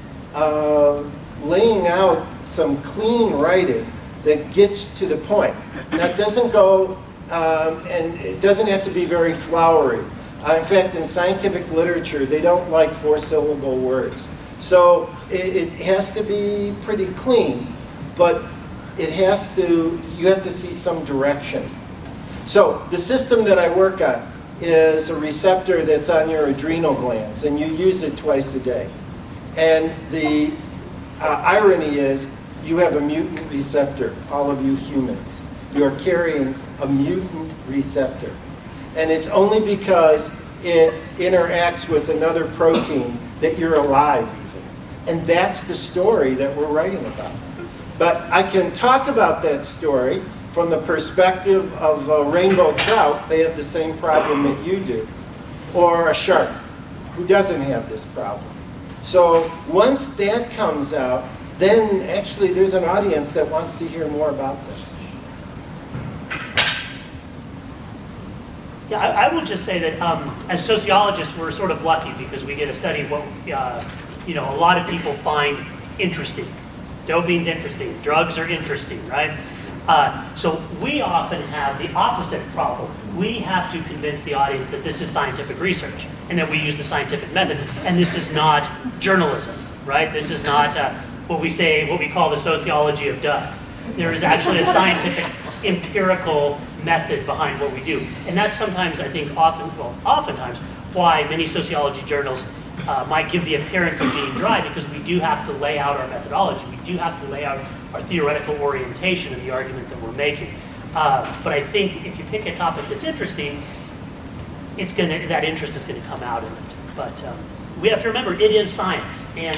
laying out some clean writing that gets to the point. Now, it doesn't go, and it doesn't have to be very flowery. In fact, in scientific literature, they don't like 4-syllable words. So it has to be pretty clean, but it has to, you have to see some direction. So the system that I work on is a receptor that's on your adrenal glands, and you use it twice a day. And the irony is, you have a mutant receptor, all of you humans. You are carrying a mutant receptor. And it's only because it interacts with another protein that you're alive even. And that's the story that we're writing about. But I can talk about that story from the perspective of a rainbow trout. They have the same problem that you do. Or a shark, who doesn't have this problem. So once that comes out, then actually there's an audience that wants to hear more about this. Yeah, I will just say that as sociologists, we're sort of lucky because we get to study what a lot of people find interesting. Dopamine's interesting. Drugs are interesting, right? So we often have the opposite problem. We have to convince the audience that this is scientific research and that we use the scientific method, and this is not journalism, right? This is not what we call the sociology of duh. There is actually a scientific, empirical method behind what we do. And that's sometimes, I think, oftentimes, why many sociology journals might give the appearance of being dry, because we do have to lay out our methodology. We do have to lay out our theoretical orientation of the argument that we're making. But I think if you pick a topic that's interesting, that interest is going to come out in it. But we have to remember, it is science, and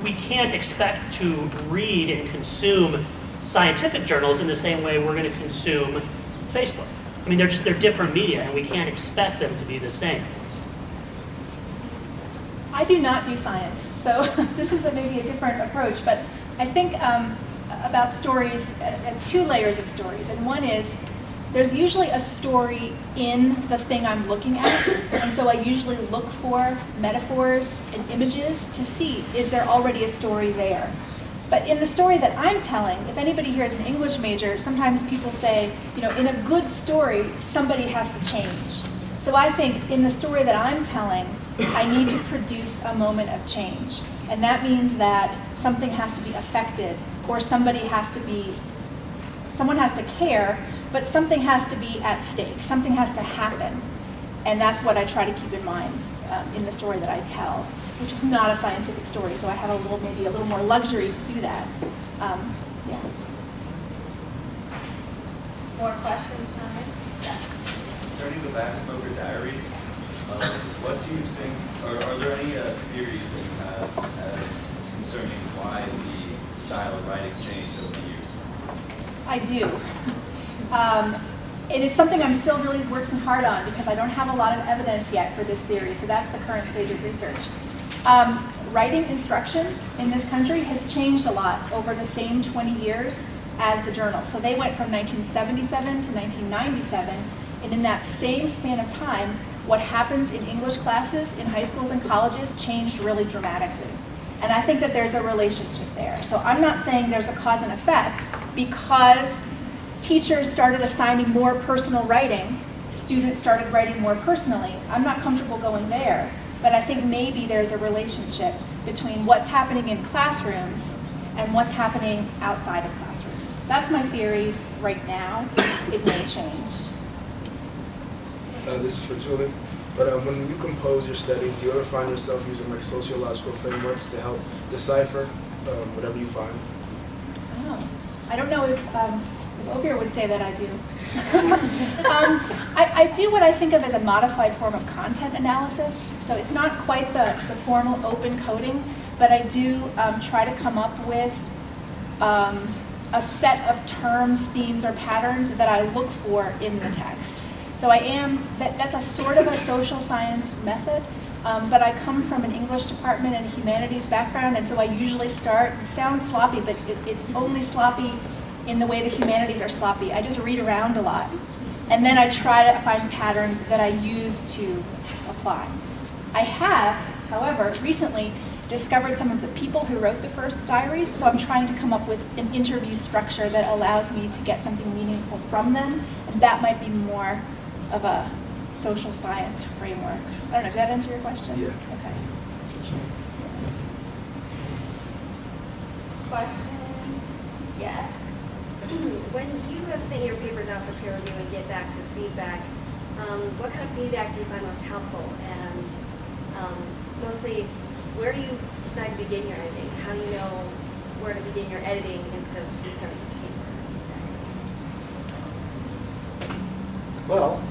we can't expect to read and consume scientific journals in the same way we're going to consume Facebook. I mean, they're different media, and we can't expect them to be the same. I do not do science, so this is maybe a different approach, but I think about stories, two layers of stories, and one is there's usually a story in the thing I'm looking at, and so I usually look for metaphors and images to see, is there already a story there? But in the story that I'm telling, if anybody here is an English major, sometimes people say, you know, in a good story, somebody has to change. So I think in the story that I'm telling, I need to produce a moment of change. And that means that something has to be affected, or someone has to care, but something has to be at stake, something has to happen. And that's what I try to keep in mind in the story that I tell, which is not a scientific story, so I have maybe a little more luxury to do that. Yeah. More questions, comments? Concerning the Backsmoker Diaries, what do you think, or are there any theories that you have concerning why the style of writing changed over the years? I do. It is something I'm still really working hard on because I don't have a lot of evidence yet for this theory, so that's the current stage of research. Writing instruction in this country has changed a lot over the same 20 years as the journal. So they went from 1977 to 1997, and in that same span of time, what happens in English classes in high schools and colleges changed really dramatically. And I think that there's a relationship there. So I'm not saying there's a cause and effect because teachers started assigning more personal writing, students started writing more personally. I'm not comfortable going there, but I think maybe there's a relationship between what's happening in classrooms and what's happening outside of classrooms. That's my theory right now. It may change. This is for Julie. But when you compose your studies, do you ever find yourself using like sociological frameworks to help decipher whatever you find? Oh, I don't know if Ogier would say that I do. I do what I think of as a modified form of content analysis. So it's not quite the formal open coding, but I do try to come up with a set of terms, themes, or patterns that I look for in the text. So that's a sort of a social science method, but I come from an English department and a humanities background, and so I usually start, it sounds sloppy, but it's only sloppy in the way the humanities are sloppy. I just read around a lot. And then I try to find patterns that I use to apply. I have, however, recently discovered some of the people who wrote the first diaries, so I'm trying to come up with an interview structure that allows me to get something meaningful from them, and that might be more of a social science framework. I don't know, does that answer your question? Yeah. Okay. Question? Yes. When you have sent your papers out for peer review and get back the feedback, what kind of feedback do you find most helpful? And mostly, where do you decide to begin your editing? How do you know where to begin your editing instead of restarting the paper? Exactly. Well,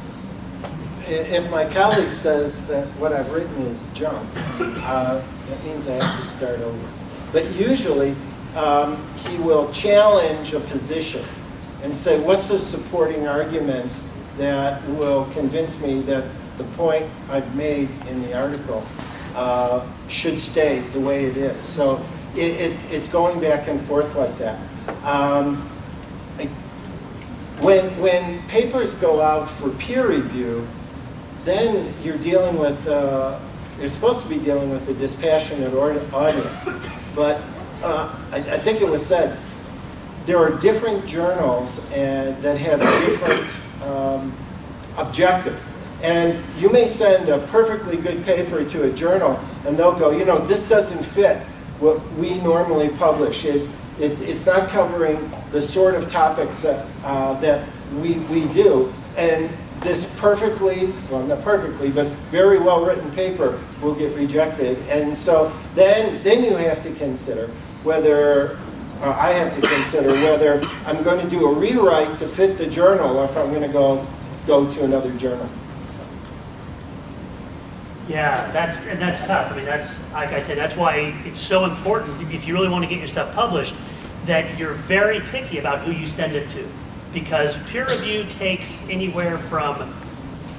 if my colleague says that what I've written is junk, that means I have to start over. But usually, he will challenge a position and say, what's the supporting arguments that will convince me that the point I've made in the article should stay the way it is. So it's going back and forth like that. When papers go out for peer review, then you're dealing with, you're supposed to be dealing with the dispassionate audience. But I think it was said, there are different journals that have different objectives. And you may send a perfectly good paper to a journal, and they'll go, you know, this doesn't fit what we normally publish. It's not covering the sort of topics that we do. And this perfectly, well, not perfectly, but very well-written paper will get rejected. And so then you have to consider whether, I have to consider whether I'm going to do a rewrite to fit the journal or if I'm going to go to another journal. Yeah, that's tough. I mean, that's, like I said, that's why it's so important, if you really want to get your stuff published, that you're very picky about who you send it to. Because peer review takes anywhere from,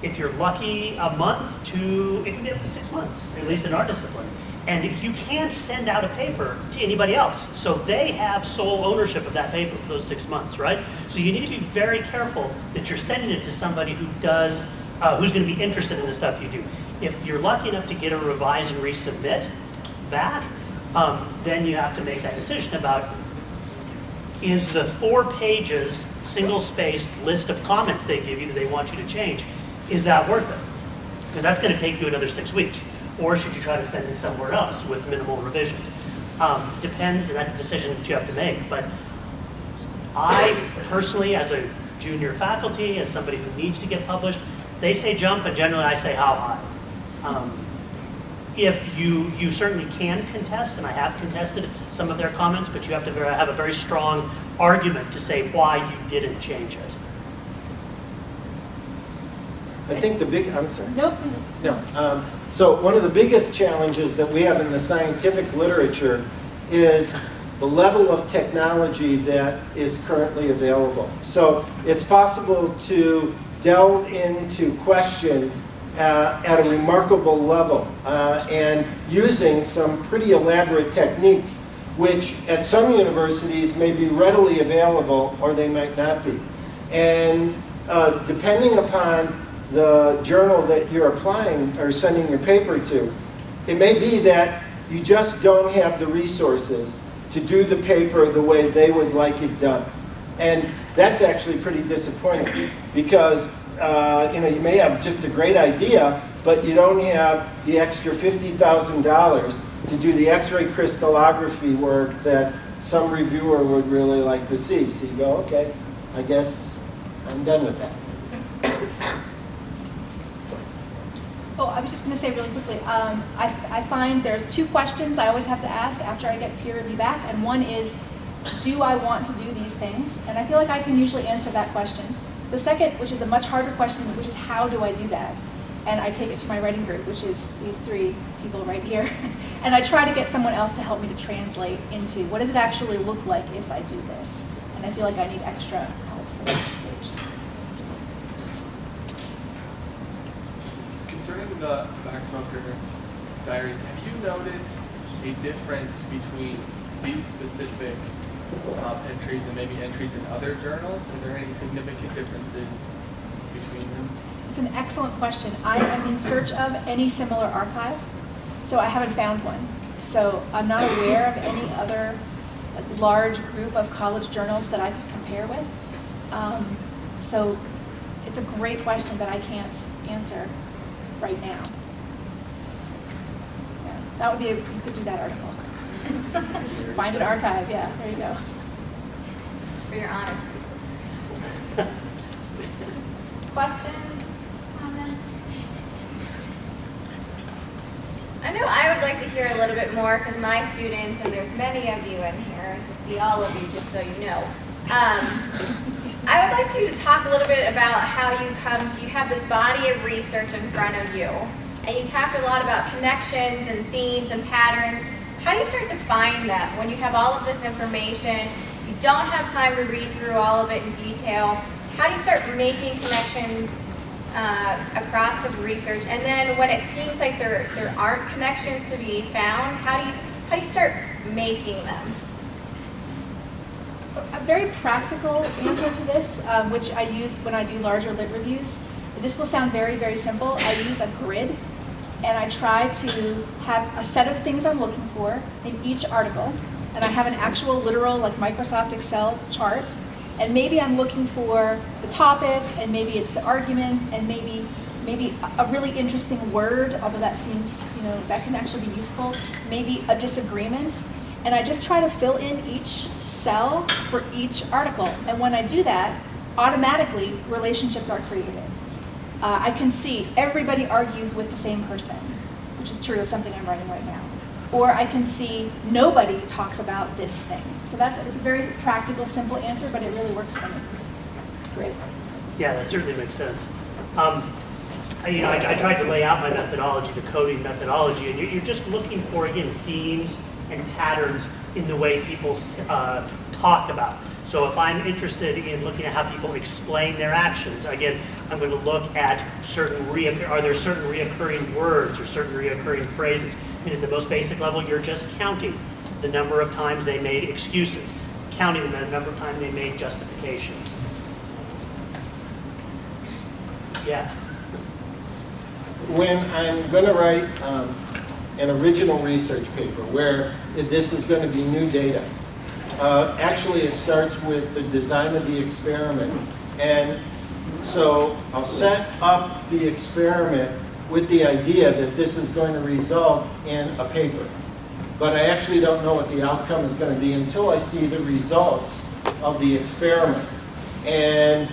if you're lucky, a month to, it can be up to 6 months, at least in our discipline. And you can't send out a paper to anybody else. So they have sole ownership of that paper for those 6 months, right? So you need to be very careful that you're sending it to somebody who does, who's going to be interested in the stuff you do. If you're lucky enough to get a revise and resubmit back, then you have to make that decision about, is the 4 pages, single-spaced list of comments they give you that they want you to change, is that worth it? Because that's going to take you another 6 weeks. Or should you try to send it somewhere else with minimal revisions? Depends, and that's a decision that you have to make. But I personally, as a junior faculty, as somebody who needs to get published, they say jump, and generally I say how high. If you certainly can contest, and I have contested some of their comments, but you have to have a very strong argument to say why you didn't change it. I think the big, I'm sorry. No, please. No. So one of the biggest challenges that we have in the scientific literature is the level of technology that is currently available. So it's possible to delve into questions at a remarkable level and using some pretty elaborate techniques, which at some universities may be readily available or they might not be. And depending upon the journal that you're applying or sending your paper to, it may be that you just don't have the resources to do the paper the way they would like it done. And that's actually pretty disappointing because you may have just a great idea, but you don't have the extra $50,000 to do the X-ray crystallography work that some reviewer would really like to see. So you go, okay, I guess I'm done with that. Oh, I was just going to say really quickly, I find there's 2 questions I always have to ask after I get peer review back, and one is, do I want to do these things? And I feel like I can usually answer that question. The second, which is a much harder question, which is how do I do that? And I take it to my writing group, which is these 3 people right here, and I try to get someone else to help me to translate into what does it actually look like if I do this? And I feel like I need extra help for that stage. Concerning the Backsmoker diaries, have you noticed a difference between these specific entries and maybe entries in other journals? Are there any significant differences between them? It's an excellent question. I am in search of any similar archive, so I haven't found one. So I'm not aware of any other large group of college journals that I could compare with. So it's a great question that I can't answer right now. Yeah, that would be, you could do that article. Find an archive, yeah, there you go. For your honors. Questions, comments? I know I would like to hear a little bit more because my students, and there's many of you in here, I can see all of you just so you know. I would like you to talk a little bit about how you have this body of research in front of you, and you talk a lot about connections and themes and patterns. How do you start to find them when you have all of this information, you don't have time to read through all of it in detail? How do you start making connections across the research? And then when it seems like there aren't connections to be found, how do you start making them? A very practical answer to this, which I use when I do larger lit reviews. This will sound very, very simple. I use a grid, and I try to have a set of things I'm looking for in each article, and I have an actual literal like Microsoft Excel chart, and maybe I'm looking for the topic, and maybe it's the argument, and maybe a really interesting word, although that seems, that can actually be useful, maybe a disagreement, and I just try to fill in each cell for each article. And when I do that, automatically relationships are created. I can see everybody argues with the same person, which is true of something I'm writing right now. Or I can see nobody talks about this thing. So it's a very practical, simple answer, but it really works for me. Great. Yeah, that certainly makes sense. I tried to lay out my methodology, the coding methodology, and you're just looking for, again, themes and patterns in the way people talk about. So if I'm interested in looking at how people explain their actions, again, I'm going to look at are there certain reoccurring words or certain reoccurring phrases? And at the most basic level, you're just counting the number of times they made excuses, counting the number of times they made justifications. Yeah. When I'm going to write an original research paper where this is going to be new data, actually it starts with the design of the experiment. And so I'll set up the experiment with the idea that this is going to result in a paper. But I actually don't know what the outcome is going to be until I see the results of the experiments. And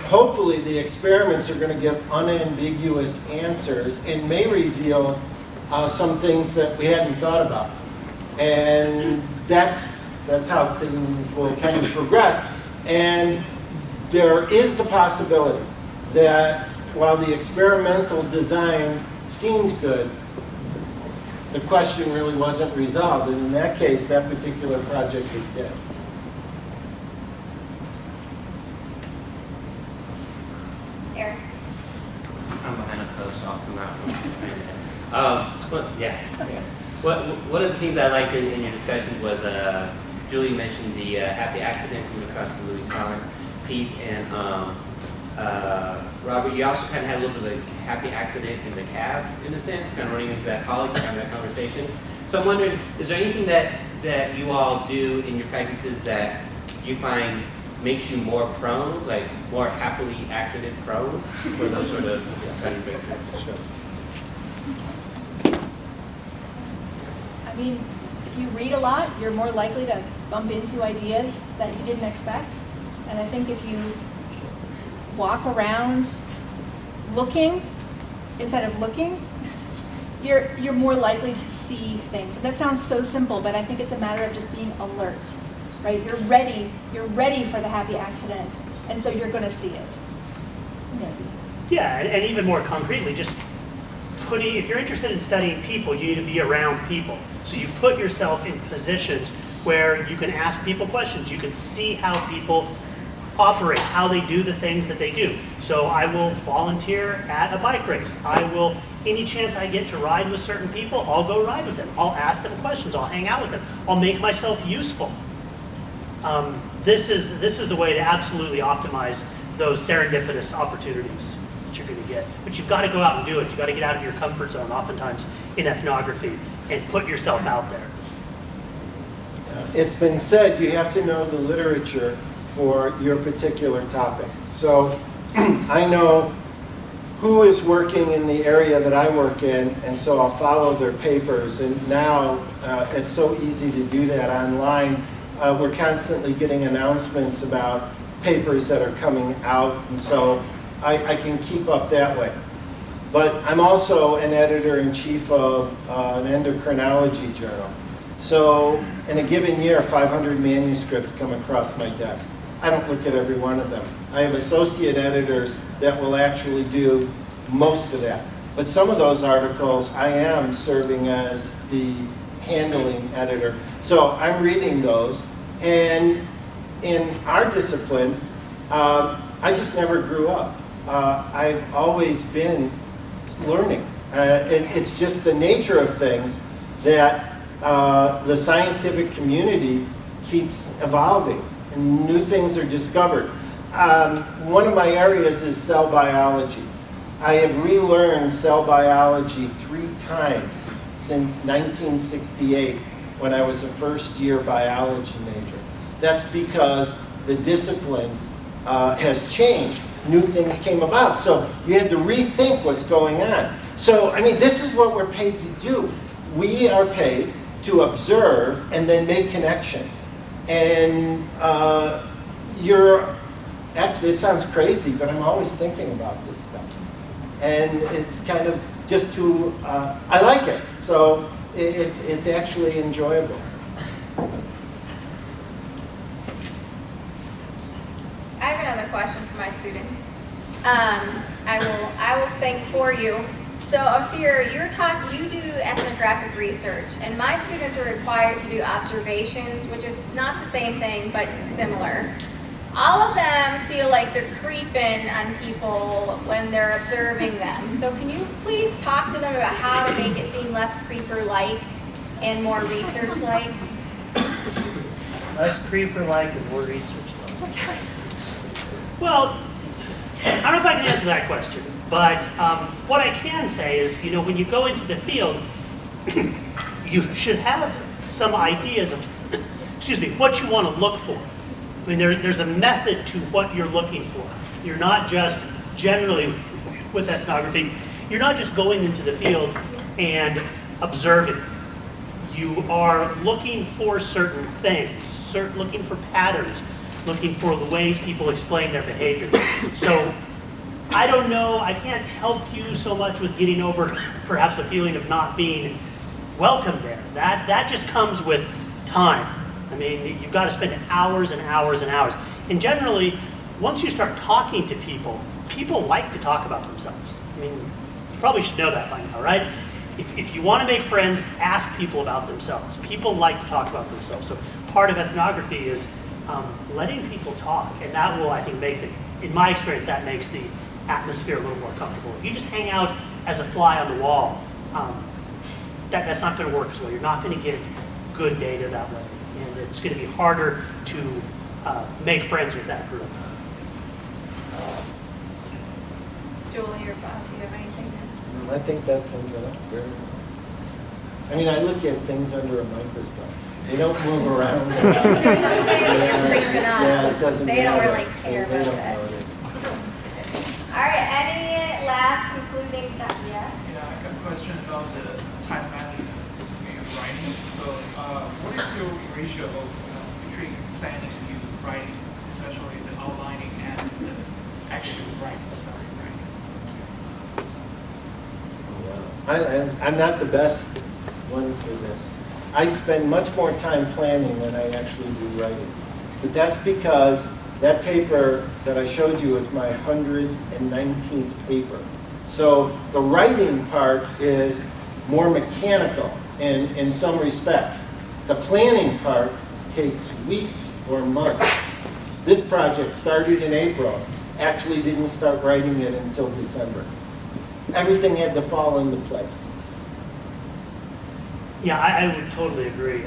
hopefully the experiments are going to give unambiguous answers and may reveal some things that we hadn't thought about. And that's how things will kind of progress. And there is the possibility that while the experimental design seemed good, the question really wasn't resolved. And in that case, that particular project is dead. Eric? I'm behind a post off from that one. One of the things I liked in your discussion was Julie mentioned the happy accident from across the Louis Collin piece, and Robert, you also kind of had a little bit of a happy accident in the cab, in a sense, kind of running into that colleague, having that conversation. So I'm wondering, is there anything that you all do in your practices that you find makes you more prone, like more happily accident prone, for those sort of kind of breakthroughs? Sure. I mean, if you read a lot, you're more likely to bump into ideas that you didn't expect. And I think if you walk around looking instead of looking, you're more likely to see things. And that sounds so simple, but I think it's a matter of just being alert, right? You're ready for the happy accident, and so you're going to see it. Yeah, and even more concretely, just if you're interested in studying people, you need to be around people. So you put yourself in positions where you can ask people questions. You can see how people operate, how they do the things that they do. So I will volunteer at a bike race. Any chance I get to ride with certain people, I'll go ride with them. I'll ask them questions. I'll hang out with them. I'll make myself useful. This is the way to absolutely optimize those serendipitous opportunities that you're going to get. But you've got to go out and do it. You've got to get out of your comfort zone, oftentimes in ethnography, and put yourself out there. It's been said you have to know the literature for your particular topic. So I know who is working in the area that I work in, and so I'll follow their papers. And now it's so easy to do that online. We're constantly getting announcements about papers that are coming out, and so I can keep up that way. But I'm also an editor-in-chief of an endocrinology journal. So in a given year, 500 manuscripts come across my desk. I don't look at every one of them. I have associate editors that will actually do most of that. But some of those articles, I am serving as the handling editor. So I'm reading those. And in our discipline, I just never grew up. I've always been learning. It's just the nature of things that the scientific community keeps evolving and new things are discovered. One of my areas is cell biology. I have relearned cell biology 3 times since 1968 when I was a first-year biology major. That's because the discipline has changed. New things came about. So you had to rethink what's going on. So, I mean, this is what we're paid to do. We are paid to observe and then make connections. And actually, it sounds crazy, but I'm always thinking about this stuff. And it's kind of just I like it. So it's actually enjoyable. I have another question for my students. I will think for you. So Afir, you do ethnographic research, and my students are required to do observations, which is not the same thing, but similar. All of them feel like they're creeping on people when they're observing them. So can you please talk to them about how to make it seem less creeper-like and more research-like? Less creeper-like and more research-like. Well, I don't know if I can answer that question, but what I can say is, when you go into the field, you should have some ideas of, what you want to look for. I mean, there's a method to what you're looking for. You're not just generally with ethnography, you're not just going into the field and observing. You are looking for certain things, looking for patterns, looking for the ways people explain their behavior. So I don't know, I can't help you so much with getting over perhaps a feeling of not being welcome there. That just comes with time. I mean, you've got to spend hours and hours and hours. And generally, once you start talking to people, people like to talk about themselves. I mean, you probably should know that by now, right? If you want to make friends, ask people about themselves. People like to talk about themselves. So part of ethnography is letting people talk. And that will, I think, in my experience, that makes the atmosphere a little more comfortable. If you just hang out as a fly on the wall, that's not going to work as well. You're not going to get good data that way. And it's going to be harder to make friends with that group. Julie or Bob, do you have anything to? I think that sums it up very well. I mean, I look at things under a microscope. They don't move around. Yeah, it doesn't They don't matter. really care They about don't that. notice. All right, any last concluding thoughts? Yes? Yeah, I got a question about the time management in writing. So, what is your ratio of between planning and writing, especially the outlining and the actual writing stuff? I'm not the best one for this. I spend much more time planning than I actually do writing. But that's because that paper that I showed you is my 119th paper. So the writing part is more mechanical in some respects. The planning part takes weeks or months. This project started in April, actually didn't start writing it until December. Everything had to fall into place. Yeah, I would totally agree.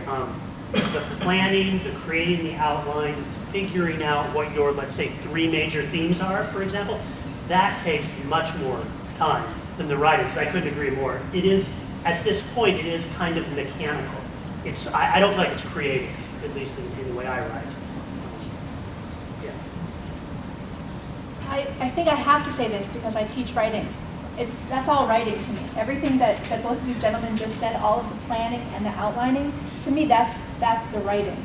The planning, the creating the outline, figuring out what your, let's say, 3 major themes are, for example, that takes much more time than the writing, because I couldn't agree more. It is, at this point, it is kind of mechanical. I don't feel like it's creative, at least in the way I write. Yeah. I think I have to say this because I teach writing. That's all writing to me. Everything that both of these gentlemen just said, all of the planning and the outlining, to me that's the writing.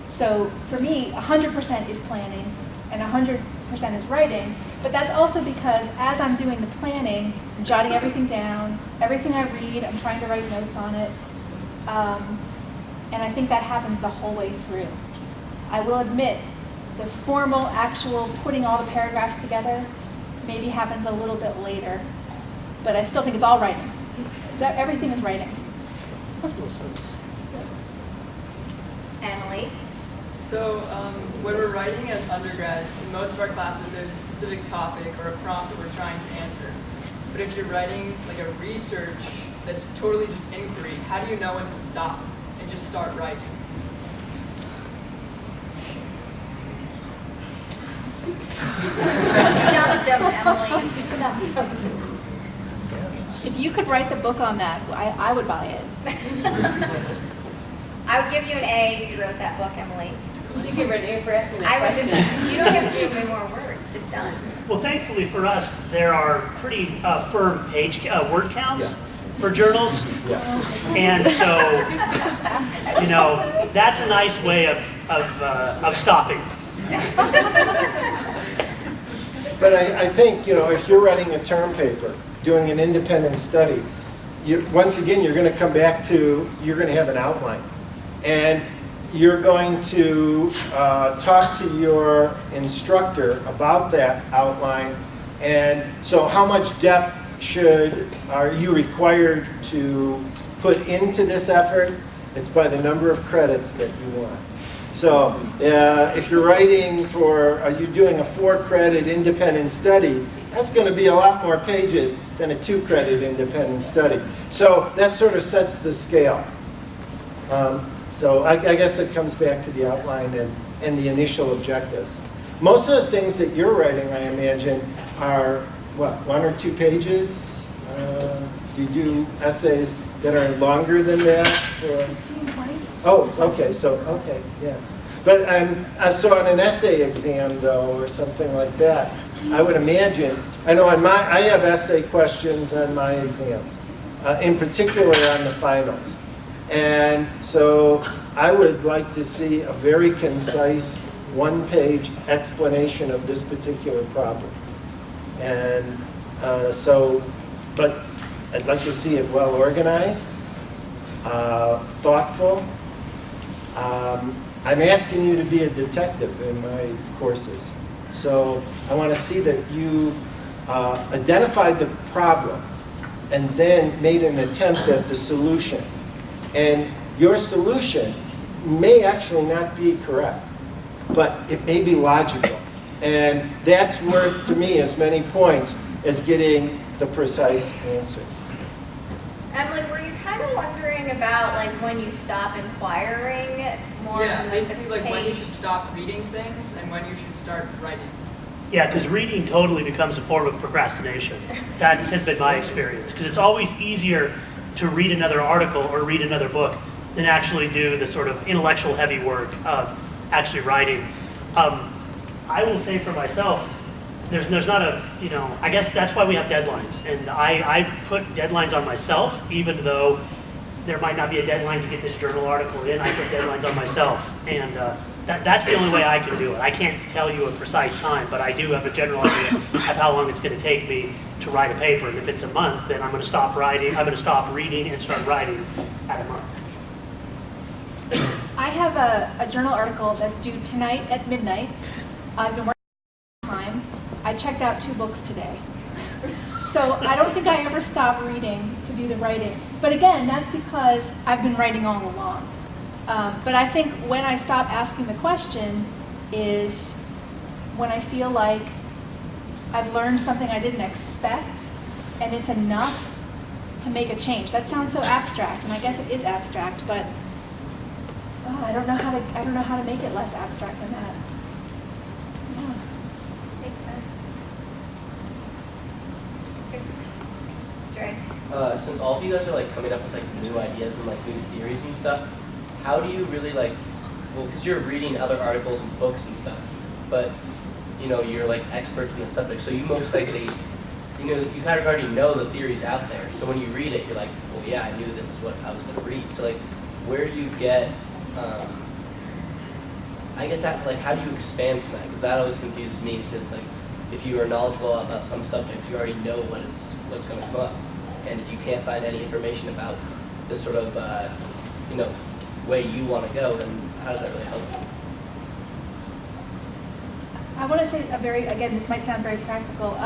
So for me, 100% is planning and 100% is writing, but that's also because as I'm doing the planning, I'm jotting everything down, everything I read, I'm trying to write notes on it, and I think that happens the whole way through. I will admit, the formal, actual putting all the paragraphs together maybe happens a little bit later, but I still think it's all writing. Everything is writing. Emily? So when we're writing as undergrads, in most of our classes there's a specific topic or a prompt that we're trying to answer. But if you're writing like a research that's totally just inquiry, how do you know when to stop and just start writing? Stumped him, Emily. Stumped him. If you could write the book on that, I would buy it. I would give you an A if you wrote that book, Emily. You give her an A for asking that I would question. just, you don't have to give me more words. It's done. Well, thankfully for us, there are pretty firm word counts for journals. Yeah. And so, that's a nice way of stopping. But I think, if you're writing a term paper, doing an independent study, once again, you're going to come back to, you're going to have an outline. And you're going to talk to your instructor about that outline And so how much depth are you required to put into this effort? It's by the number of credits that you want. So if you're writing you're doing a 4-credit independent study, that's going to be a lot more pages than a 2-credit independent study. So that sort of sets the scale. So I guess it comes back to the outline and the initial objectives. Most of the things that you're writing, I imagine, are, what, 1 or 2 pages? You do essays that are longer than that? 15, 20? Oh, okay, yeah. But so on an essay exam, though, or something like that, I would imagine, I know I have essay questions on my exams, in particular on the finals. And so I would like to see a very concise 1-page explanation of this particular problem. And but I'd like to see it well organized, thoughtful. I'm asking you to be a detective in my courses. So I want to see that you identified the problem and then made an attempt at the solution. And your solution may actually not be correct, but it may be logical. And that's worth, to me, as many points as getting the precise answer. Emily, were you kind of wondering about like when you stop inquiring more Yeah, than like, basically the like when you page? should stop reading things and when you should start writing. Yeah, because reading totally becomes a form of procrastination. That has been my experience. Because it's always easier to read another article or read another book than actually do the sort of intellectual heavy work of actually writing. I will say for myself, there's not a, I guess that's why we have deadlines. And I put deadlines on myself, even though there might not be a deadline to get this journal article in. I put deadlines on myself. And that's the only way I can do it. I can't tell you a precise time, but I do have a general idea of how long it's going to take me to write a paper. And if it's a month, then I'm going to stop writing. I'm going to stop reading and start writing at a month. I have a journal article that's due tonight at midnight. I've been working time. I checked out 2 books today. So I don't think I ever stop reading to do the writing. But again, that's because I've been writing all along. But I think when I stop asking the question is when I feel like I've learned something I didn't expect and it's enough to make a change. That sounds so abstract, and I guess it is abstract, but I don't know how to make it less abstract than that. Yeah. Makes sense. Dre? Since all of you guys are like coming up with like new ideas and like new theories and stuff, how do you really because you're reading other articles and books and stuff, but you're like experts in the subject, so you most likely, you kind of already know the theories out there. So when you read it, you're like, well, yeah, I knew this is what I was going to read. So like, where do you get, I guess, how do you expand from that? Because that always confuses me, because like, if you are knowledgeable about some subjects, you already know what's going to come up. And if you can't find any information about this sort of, way you want to go, then how does that really help you? I want to say again, this might sound very practical.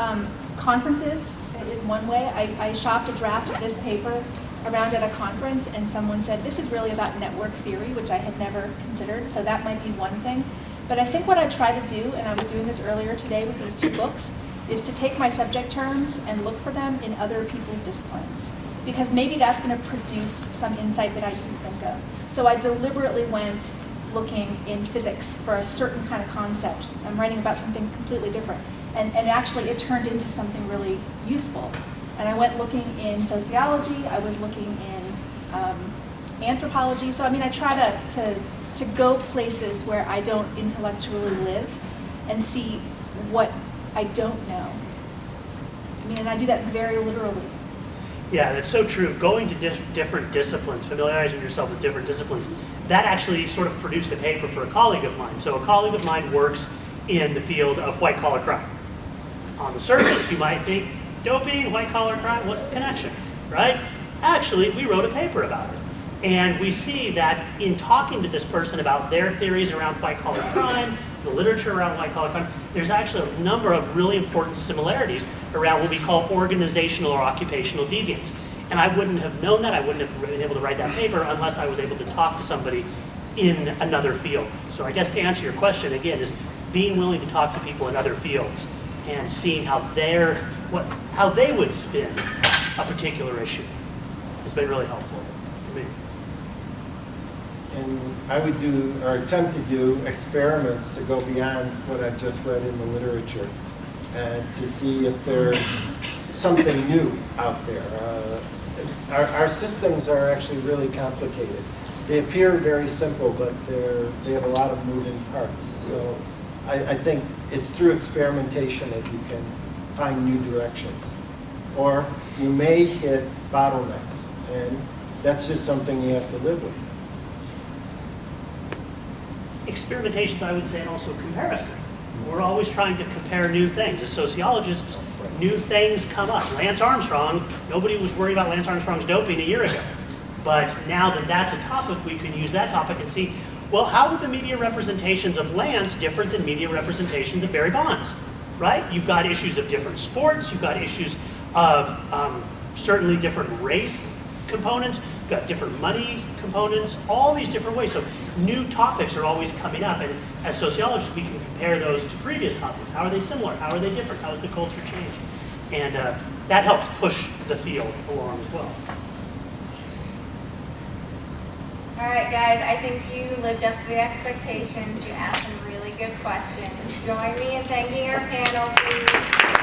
Conferences is one way. I shopped a draft of this paper around at a conference, and someone said, this is really about network theory, which I had never considered, so that might be one thing. But I think what I try to do, and I was doing this earlier today with these 2 books, is to take my subject terms and look for them in other people's disciplines, because maybe that's going to produce some insight that I didn't think of. So I deliberately went looking in physics for a certain kind of concept. I'm writing about something completely different. And actually it turned into something really useful. And I went looking in sociology, I was looking in anthropology. So I mean, I try to go places where I don't intellectually live and see what I don't know. I mean, and I do that very literally. Yeah, that's so true. Going to different disciplines, familiarizing yourself with different disciplines, that actually sort of produced a paper for a colleague of mine. So a colleague of mine works in the field of white-collar crime. On the surface, you might think, doping, white-collar crime, what's the connection, right? Actually, we wrote a paper about it. And we see that in talking to this person about their theories around white-collar crime, the literature around white collar crime, there's actually a number of really important similarities around what we call organizational or occupational deviance. And I wouldn't have known that, I wouldn't have been able to write that paper unless I was able to talk to somebody in another field. So I guess to answer your question again is being willing to talk to people in other fields and seeing how they would spin a particular issue has been really helpful for me. And I would do, or attempt to do, experiments to go beyond what I've just read in the literature and to see if there's something new out there. Our systems are actually really complicated. They appear very simple, but they have a lot of moving parts. So I think it's through experimentation that you can find new directions. Or you may hit bottlenecks, and that's just something you have to live with. Experimentations, I would say, and also comparison. We're always trying to compare new things. As sociologists, new things come up. Lance Armstrong, nobody was worried about Lance Armstrong's doping a year ago. But now that that's a topic, we can use that topic and see, well, how are the media representations of Lance different than media representations of Barry Bonds, right? You've got issues of different sports, you've got issues of certainly different race components, you've got different money components, all these different ways. So new topics are always coming up, and as sociologists, we can compare those to previous topics. How are they similar? How are they different? How has the culture changed? And that helps push the field along as well. All right, guys, I think you lived up to the expectations. You asked some really good questions. Join me in thanking our panel, please.